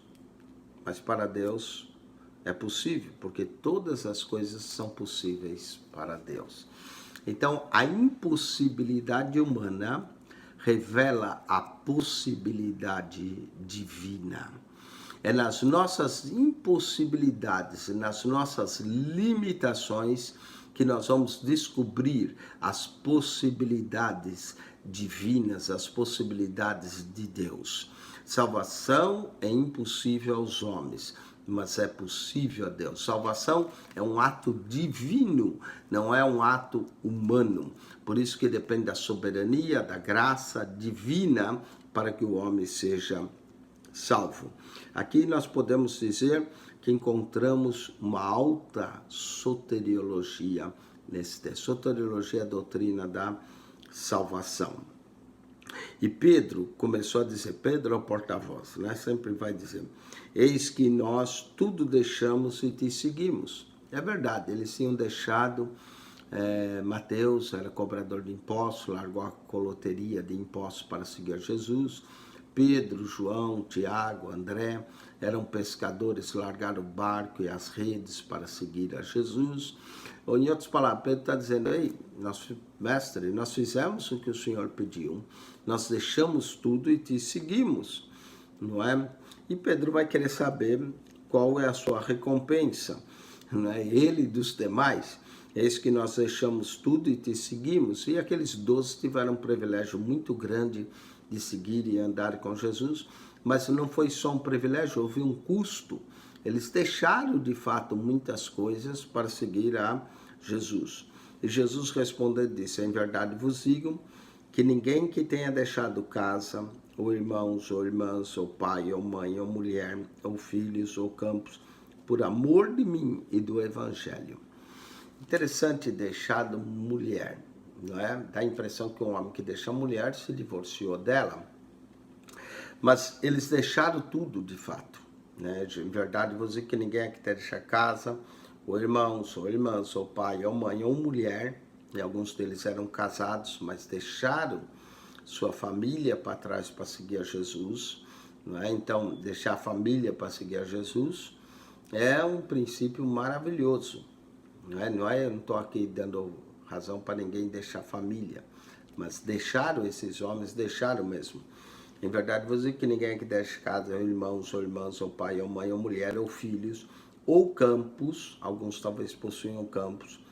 é possível, porque todas as coisas são possíveis para Deus. Então, a impossibilidade humana revela a possibilidade divina. É nas nossas impossibilidades, nas nossas limitações, que nós vamos descobrir as possibilidades divinas, as possibilidades de Deus. Salvação é impossível aos homens, mas é possível a Deus. Salvação é um ato divino, não é um ato humano. Por isso que depende da soberania, da graça divina para que o homem seja salvo. Aqui nós podemos dizer que encontramos uma alta soteriologia nesse texto. Soteriologia é a doutrina da salvação. E Pedro começou a dizer, Pedro é o porta-voz, né? Sempre vai dizer, eis que nós tudo deixamos e te seguimos. É verdade, eles tinham deixado, Mateus era cobrador de impostos, largou a coloteria de impostos para seguir Jesus. Pedro, João, Tiago, André eram pescadores, largaram o barco e as redes para seguir a Jesus. Ou, em outras palavras, Pedro está dizendo, ei, mestre, nós fizemos o que o Senhor pediu, nós deixamos tudo e te seguimos, não é? E Pedro vai querer saber qual é a sua recompensa, não é? Ele e dos demais, eis que nós deixamos tudo e te seguimos. E aqueles 12 tiveram um privilégio muito grande de seguir e andar com Jesus, mas não foi só um privilégio, houve um custo. Eles deixaram de fato muitas coisas para seguir a Jesus. E Jesus respondeu e disse, em verdade vos digo que ninguém que tenha deixado casa, ou irmãos, ou irmãs, ou pai, ou mãe, ou mulher, ou filhos, ou campos, por amor de mim e do Evangelho. Interessante deixado mulher. Não é? Dá a impressão que um homem que deixa a mulher se divorciou dela. Mas eles deixaram tudo, de fato. Né? Em verdade, vou dizer que ninguém é que deixa casa, ou irmãos, ou irmãs, ou pai, ou mãe, ou mulher. E alguns deles eram casados, mas deixaram sua família para trás para seguir a Jesus. Não é? Então, deixar a família para seguir a Jesus é um princípio maravilhoso. Não é? Eu não estou aqui dando razão para ninguém deixar família, mas deixaram esses homens, deixaram mesmo. Em verdade, vou dizer que ninguém que deixa casa, ou irmãos, ou irmãs, ou pai, ou mãe, ou mulher, ou filhos, ou campos, alguns talvez possuam campos,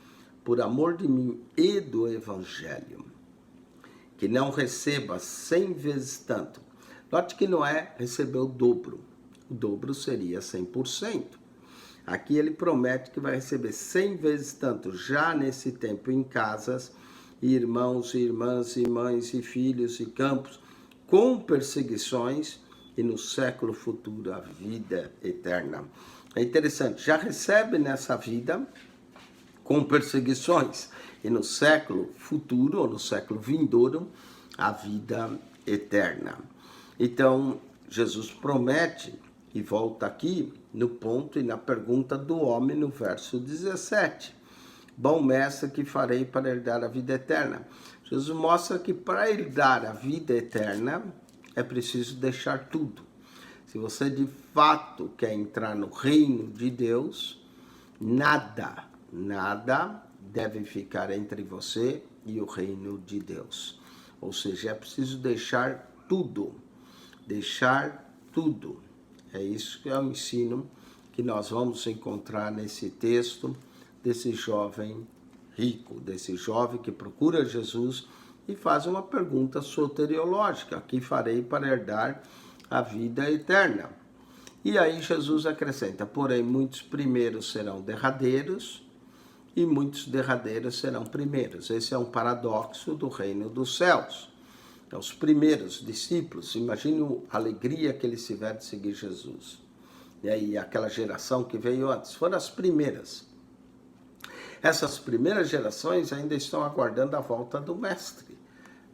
por amor de mim e do Evangelho, que não receba 100 vezes tanto. Note que não é receber o dobro seria 100%. Aqui ele promete que vai receber 100 vezes tanto, já nesse tempo, em casas, irmãos, irmãs, e mães, e filhos, e campos, com perseguições, e no século futuro a vida eterna. É interessante, já recebe nessa vida, com perseguições, e no século futuro, ou no século vindouro, a vida eterna. Então, Jesus promete, e volta aqui no ponto e na pergunta do homem no verso 17. Bom mestre, que farei para herdar a vida eterna? Jesus mostra que para herdar a vida eterna é preciso deixar tudo. Se você de fato quer entrar no reino de Deus, nada deve ficar entre você e o reino de Deus. Ou seja, é preciso deixar tudo. Deixar tudo. É isso que é o ensino que nós vamos encontrar nesse texto desse jovem rico, desse jovem que procura Jesus e faz uma pergunta soteriológica: que farei para herdar a vida eterna? E aí Jesus acrescenta: porém, muitos primeiros serão derradeiros e muitos derradeiros serão primeiros. Esse é um paradoxo do reino dos céus. Os primeiros discípulos, imagine a alegria que eles tiveram de seguir Jesus. E aí aquela geração que veio antes, foram as primeiras. Essas primeiras gerações ainda estão aguardando a volta do Mestre.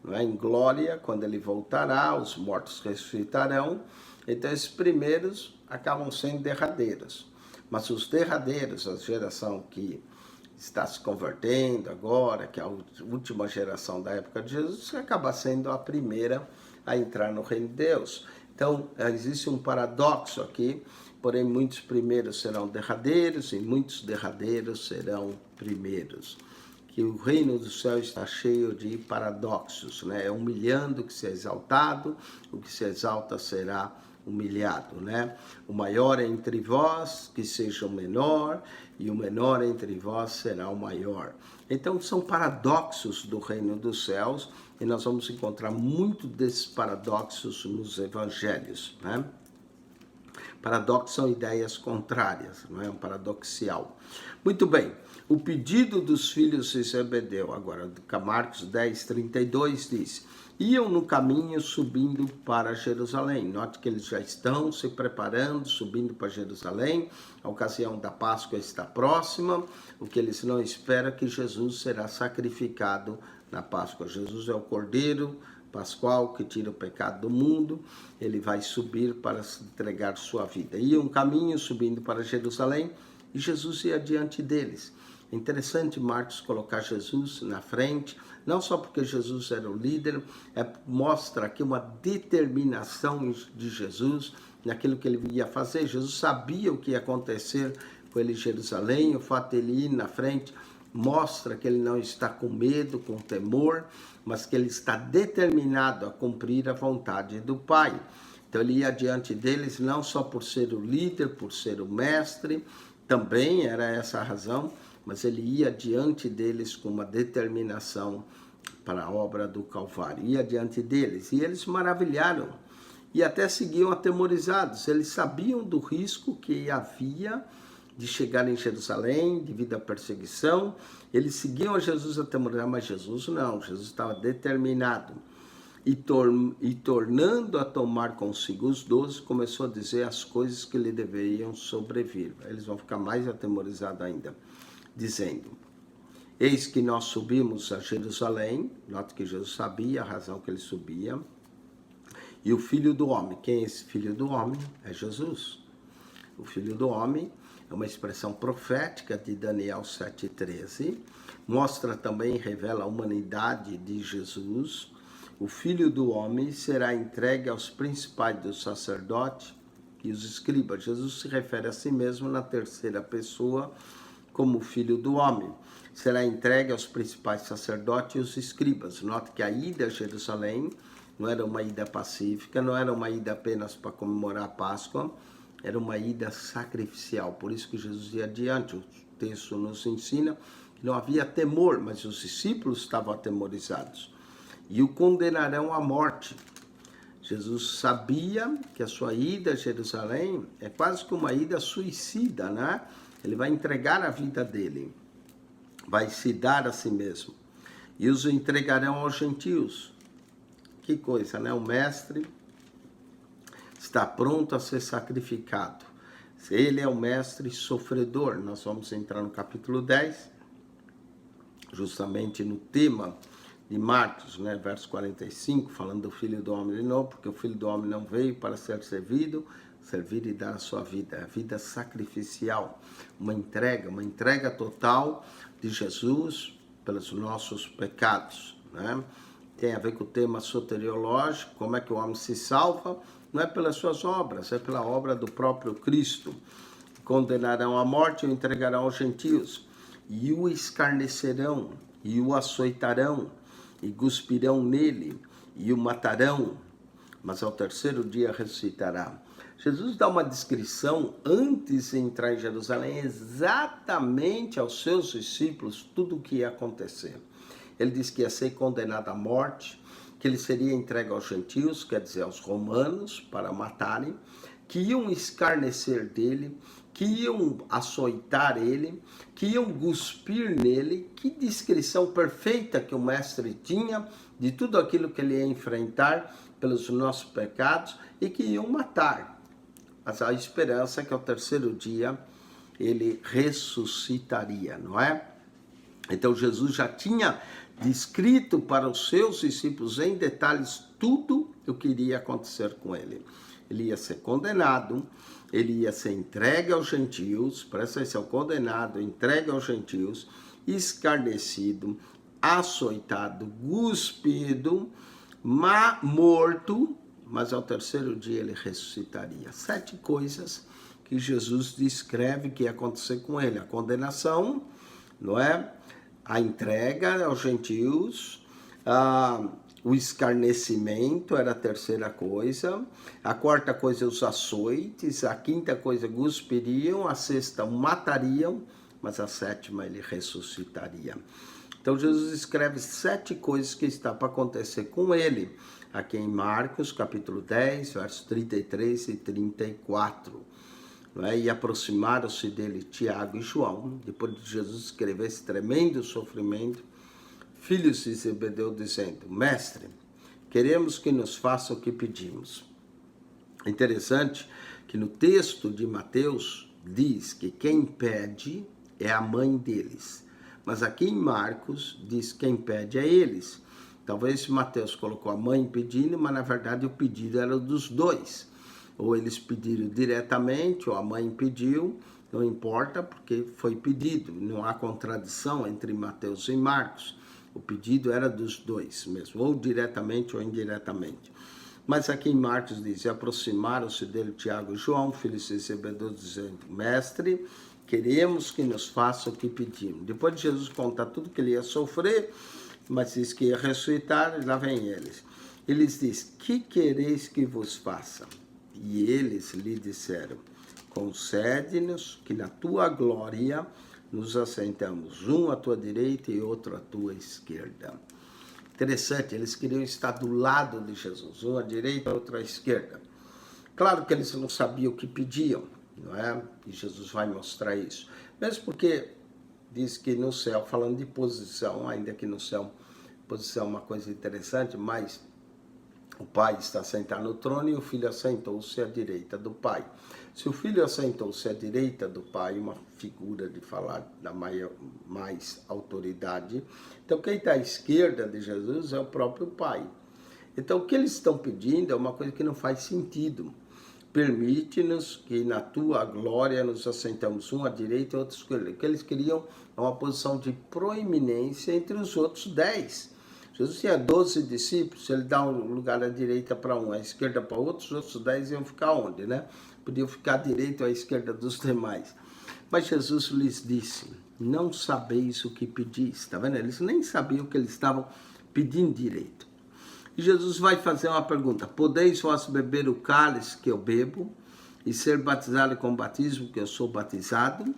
Não é? Em glória, quando ele voltará, os mortos ressuscitarão. Então, esses primeiros acabam sendo derradeiros. Mas os derradeiros, a geração que está se convertendo agora, que é a última geração da época de Jesus, acaba sendo a primeira a entrar no reino de Deus. Então, existe um paradoxo aqui, porém muitos primeiros serão derradeiros e muitos derradeiros serão primeiros. Que o reino do céu está cheio de paradoxos, né? É humilhando que se é exaltado, o que se exalta será humilhado, né? O maior entre vós que seja o menor, e o menor entre vós será o maior. Então são paradoxos do reino dos céus, e nós vamos encontrar muito desses paradoxos nos evangelhos, né? Paradoxos são ideias contrárias, não é? Um paradoxial. Muito bem, o pedido dos filhos de Zebedeu, agora, Marcos 10, 32 diz: iam no caminho subindo para Jerusalém. Note que eles já estão se preparando, subindo para Jerusalém. A ocasião da Páscoa está próxima. O que eles não esperam é que Jesus será sacrificado na Páscoa. Jesus é o Cordeiro Pascual que tira o pecado do mundo. Ele vai subir para entregar sua vida. Iam um caminho subindo para Jerusalém e Jesus ia diante deles. É interessante Marcos colocar Jesus na frente, não só porque Jesus era o líder, mostra aqui uma determinação de Jesus naquilo que ele ia fazer. Jesus sabia o que ia acontecer com ele em Jerusalém, o fato de ele ir na frente mostra que ele não está com medo, com temor, mas que ele está determinado a cumprir a vontade do Pai. Então ele ia diante deles não só por ser o líder, por ser o mestre, também era essa a razão, mas ele ia diante deles com uma determinação para a obra do Calvário. Ia diante deles e eles maravilharam e até seguiam atemorizados. Eles sabiam do risco que havia de chegar em Jerusalém devido à perseguição. Eles seguiam a Jesus atemorizados, mas Jesus não. Jesus estava determinado. E tornando a tomar consigo os 12, começou a dizer as coisas que lhe deveriam sobrevir. Eles vão ficar mais atemorizados ainda, dizendo: eis que nós subimos a Jerusalém. Note que Jesus sabia a razão que ele subia. E o Filho do Homem, quem é esse Filho do Homem? É Jesus. O Filho do Homem é uma expressão profética de Daniel 7,13. Mostra também, revela a humanidade de Jesus. O Filho do Homem será entregue aos principais dos sacerdotes e os escribas. Jesus se refere a si mesmo na terceira pessoa como Filho do Homem. Será entregue aos principais sacerdotes e os escribas. Note que a ida a Jerusalém não era uma ida pacífica, não era uma ida apenas para comemorar a Páscoa, era uma ida sacrificial. Por isso que Jesus ia adiante. O texto nos ensina que não havia temor, mas os discípulos estavam atemorizados. E o condenarão à morte. Jesus sabia que a sua ida a Jerusalém é quase que uma ida suicida, né? Ele vai entregar a vida dele, vai se dar a si mesmo. E os entregarão aos gentios. Que coisa, né? O mestre está pronto a ser sacrificado. Ele é o mestre sofredor. Nós vamos entrar no capítulo 10, justamente no tema de Marcos, né, verso 45, falando do Filho do Homem de novo, porque o Filho do Homem não veio para ser servido, servir e dar a sua vida, a vida sacrificial, uma entrega total de Jesus pelos nossos pecados, né? Tem a ver com o tema soteriológico, como é que o homem se salva, não é pelas suas obras, é pela obra do próprio Cristo. Condenarão à morte e o entregarão aos gentios, e o escarnecerão, e o açoitarão, e cuspirão nele, e o matarão, mas ao terceiro dia ressuscitará. Jesus dá uma descrição, antes de entrar em Jerusalém, exatamente aos seus discípulos, tudo o que ia acontecer. Ele diz que ia ser condenado à morte, que ele seria entregue aos gentios, quer dizer, aos romanos, para matarem, que iam escarnecer dele, que iam açoitar ele, que iam cuspir nele. Que descrição perfeita que o mestre tinha de tudo aquilo que ele ia enfrentar pelos nossos pecados, e que iam matar. Mas a esperança é que ao terceiro dia ele ressuscitaria, não é? Então Jesus já tinha descrito para os seus discípulos em detalhes tudo o que iria acontecer com ele. Ele ia ser condenado, ele ia ser entregue aos gentios, presta atenção, condenado, entregue aos gentios, escarnecido, açoitado, cuspido, morto, mas ao terceiro dia ele ressuscitaria. 7 coisas que Jesus descreve que ia acontecer com ele. A condenação, não é? A entrega aos gentios, o escarnecimento era a terceira coisa, a quarta coisa os açoites, a quinta coisa cuspiriam, a sexta matariam, mas a sétima ele ressuscitaria. Então Jesus escreve 7 coisas que está para acontecer com ele, aqui em Marcos capítulo 10, versos 33 e 34. Não é? E aproximaram-se dele Tiago e João, depois de Jesus escrever esse tremendo sofrimento, filhos de Zebedeu, dizendo: Mestre, queremos que nos faça o que pedimos. É interessante que no texto de Mateus diz que quem pede é a mãe deles. Mas aqui em Marcos diz que quem pede é eles. Talvez Mateus colocou a mãe pedindo, mas na verdade o pedido era dos dois. Ou eles pediram diretamente, ou a mãe pediu, não importa, porque foi pedido. Não há contradição entre Mateus e Marcos. O pedido era dos dois mesmo, ou diretamente ou indiretamente. Mas aqui em Marcos diz: aproximaram-se dele Tiago e João, filhos de Zebedeu, dizendo: Mestre, queremos que nos faça o que pedimos. Depois de Jesus contar tudo que ele ia sofrer, mas diz que ia ressuscitar, e lá vem eles. Eles dizem: que quereis que vos faça? E eles lhe disseram: concede-nos que na tua glória nos assentamos, um à tua direita e outro à tua esquerda. Interessante, eles queriam estar do lado de Jesus, um à direita e outro à esquerda. Claro que eles não sabiam o que pediam, não é? E Jesus vai mostrar isso. Mesmo porque diz que no céu, falando de posição, ainda que no céu, posição é uma coisa interessante, mas o pai está sentado no trono e o filho assentou-se à direita do pai. Se o filho assentou-se à direita do pai, uma figura de falar da mais autoridade, então quem está à esquerda de Jesus é o próprio pai. Então o que eles estão pedindo é uma coisa que não faz sentido. Permite-nos que na tua glória nos assentamos um à direita e outro à esquerda. O que eles queriam é uma posição de proeminência entre os outros 10. Jesus tinha 12 discípulos, se ele dá um lugar à direita para um, à esquerda para outro, os outros 10 iam ficar onde, né? Podiam ficar à direita ou à esquerda dos demais. Mas Jesus lhes disse: não sabeis o que pedis. Está vendo? Eles nem sabiam o que eles estavam pedindo direito. E Jesus vai fazer uma pergunta: podeis vós beber o cálice que eu bebo e ser batizado com o batismo que eu sou batizado?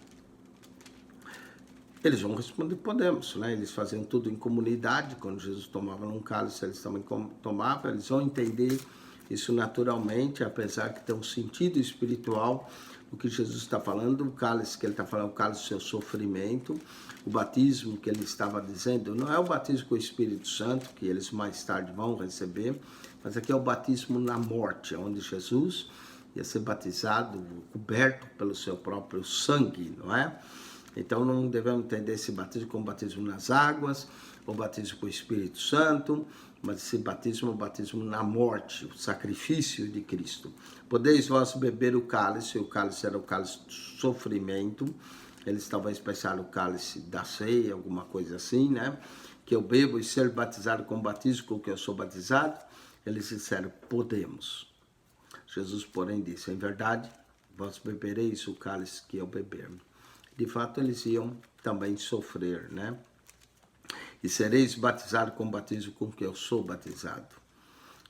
Eles vão responder: podemos, né? Eles faziam tudo em comunidade. Quando Jesus tomava um cálice, eles também tomavam. Eles vão entender isso naturalmente, apesar que tem um sentido espiritual o que Jesus está falando. O cálice que ele está falando, o cálice do seu sofrimento. O batismo que ele estava dizendo não é o batismo com o Espírito Santo, que eles mais tarde vão receber, mas aqui é o batismo na morte, onde Jesus ia ser batizado, coberto pelo seu próprio sangue, não é? Então não devemos entender esse batismo como batismo nas águas, ou batismo com o Espírito Santo, mas esse batismo é o batismo na morte, o sacrifício de Cristo. Podeis vós beber o cálice era o cálice do sofrimento, eles talvez pensaram o cálice da ceia, alguma coisa assim, né? Que eu bebo e ser batizado com o batismo com que eu sou batizado. Eles disseram: podemos. Jesus, porém, disse: em verdade, vós bebereis o cálice que eu beber. De fato, eles iam também sofrer, né? E sereis batizados com o batismo com que eu sou batizado.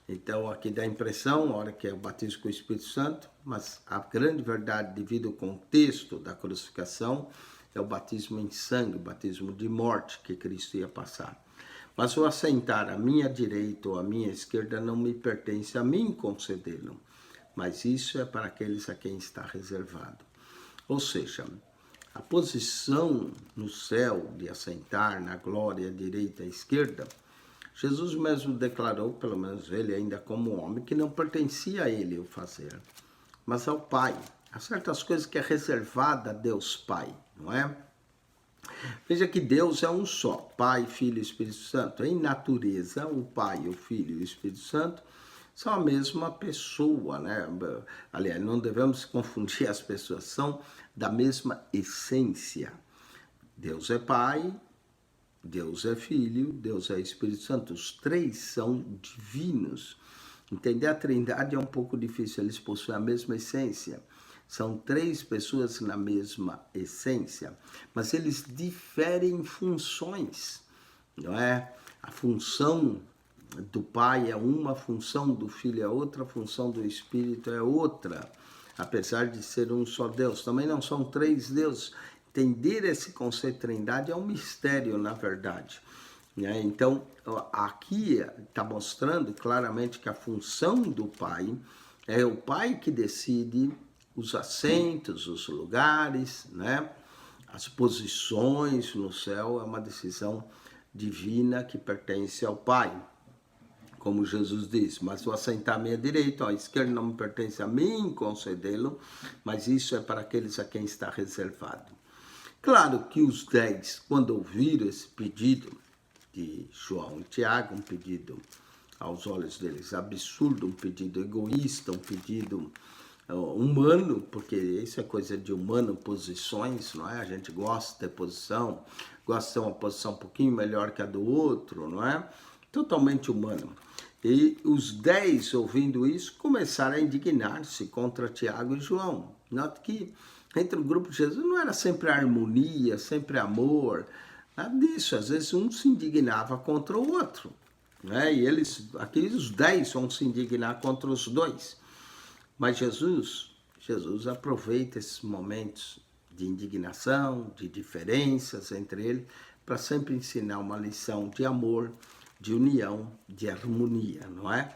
Então, aqui dá a impressão, a hora que é o batismo com o Espírito Santo, mas a grande verdade, devido ao contexto da crucificação, é o batismo em sangue, o batismo de morte que Cristo ia passar. Mas o assentar à minha direita ou à minha esquerda não me pertence a mim concedê-lo, mas isso é para aqueles a quem está reservado. Ou seja, a posição no céu de assentar na glória à direita e à esquerda, Jesus mesmo declarou, pelo menos ele ainda como homem, que não pertencia a ele o fazer, mas ao Pai. Há certas coisas que é reservada a Deus Pai, não é? Veja que Deus é um só, Pai, Filho e Espírito Santo. Em natureza, o Pai, o Filho e o Espírito Santo são a mesma pessoa, né? Aliás, não devemos confundir as pessoas, são da mesma essência. Deus é Pai, Deus é Filho, Deus é Espírito Santo. Os três são divinos. Entender a Trindade é um pouco difícil, eles possuem a mesma essência. São três pessoas na mesma essência, mas eles diferem em funções, não é? A função do Pai é uma, a função do Filho é outra, a função do Espírito é outra, apesar de ser um só Deus. Também não são três deuses. Entender esse conceito de Trindade é um mistério, na verdade. Então, aqui está mostrando claramente que a função do Pai é o Pai que decide os assentos, os lugares, né? As posições no céu, é uma decisão divina que pertence ao Pai. Como Jesus diz, mas o assentar à minha direita, à esquerda não me pertence a mim concedê-lo, mas isso é para aqueles a quem está reservado. Claro que os 10, quando ouviram esse pedido de João e Tiago, um pedido aos olhos deles absurdo, um pedido egoísta, um pedido humano, porque isso é coisa de humano, posições, não é? A gente gosta de ter posição, gosta de ter uma posição um pouquinho melhor que a do outro, não é? Totalmente humano. E os 10, ouvindo isso, começaram a indignar-se contra Tiago e João. Note que entre o grupo de Jesus não era sempre harmonia, sempre amor, nada disso. Às vezes um se indignava contra o outro, né? E eles, aqui os 10 vão se indignar contra os dois. Mas Jesus aproveita esses momentos de indignação, de diferenças entre eles, para sempre ensinar uma lição de amor, de união, de harmonia, não é?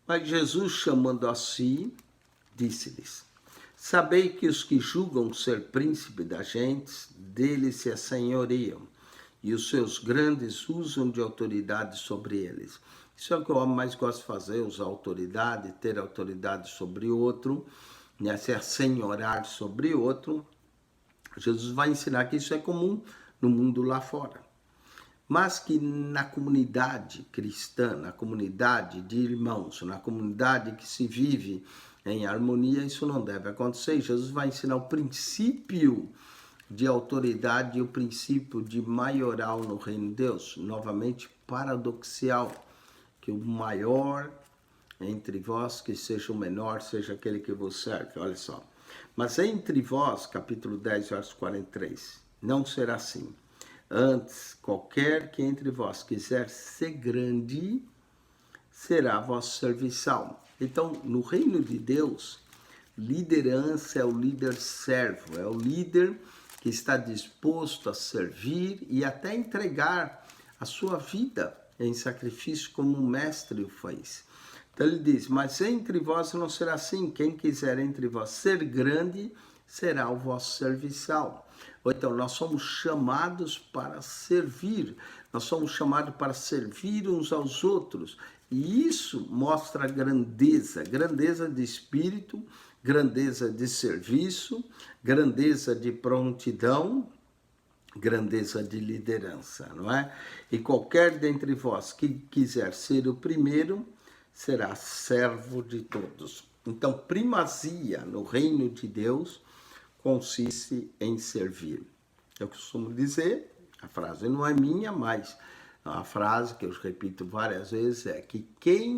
Mas Jesus, chamando a si, disse-lhes: sabei que os que julgam ser príncipe das gentes, deles se assenhoriam, e os seus grandes usam de autoridade sobre eles. Isso é o que o homem mais gosta de fazer, usar autoridade, ter autoridade sobre outro, né? Se assenhorar sobre outro. Jesus vai ensinar que isso é comum no mundo lá fora. Mas que na comunidade cristã, na comunidade de irmãos, na comunidade que se vive em harmonia, isso não deve acontecer. Jesus vai ensinar o princípio de autoridade e o princípio de maioral no reino de Deus. Novamente, paradoxal, que o maior entre vós, que seja o menor, seja aquele que vos serve. Olha só. Mas entre vós, capítulo 10, verso 43, não será assim. Antes, qualquer que entre vós quiser ser grande, será vosso serviçal. Então, no reino de Deus, liderança é o líder servo, é o líder que está disposto a servir e até entregar a sua vida em sacrifício como o mestre o fez. Então ele diz, mas entre vós não será assim, quem quiser entre vós ser grande, será o vosso serviçal. Ou então, nós somos chamados para servir, nós somos chamados para servir uns aos outros, e isso mostra grandeza, grandeza de espírito, grandeza de serviço, grandeza de prontidão, grandeza de liderança, não é? E qualquer dentre vós que quiser ser o primeiro, será servo de todos. Então, primazia no reino de Deus consiste em servir. Eu costumo dizer, a frase não é minha, mas a frase que eu repito várias vezes é que quem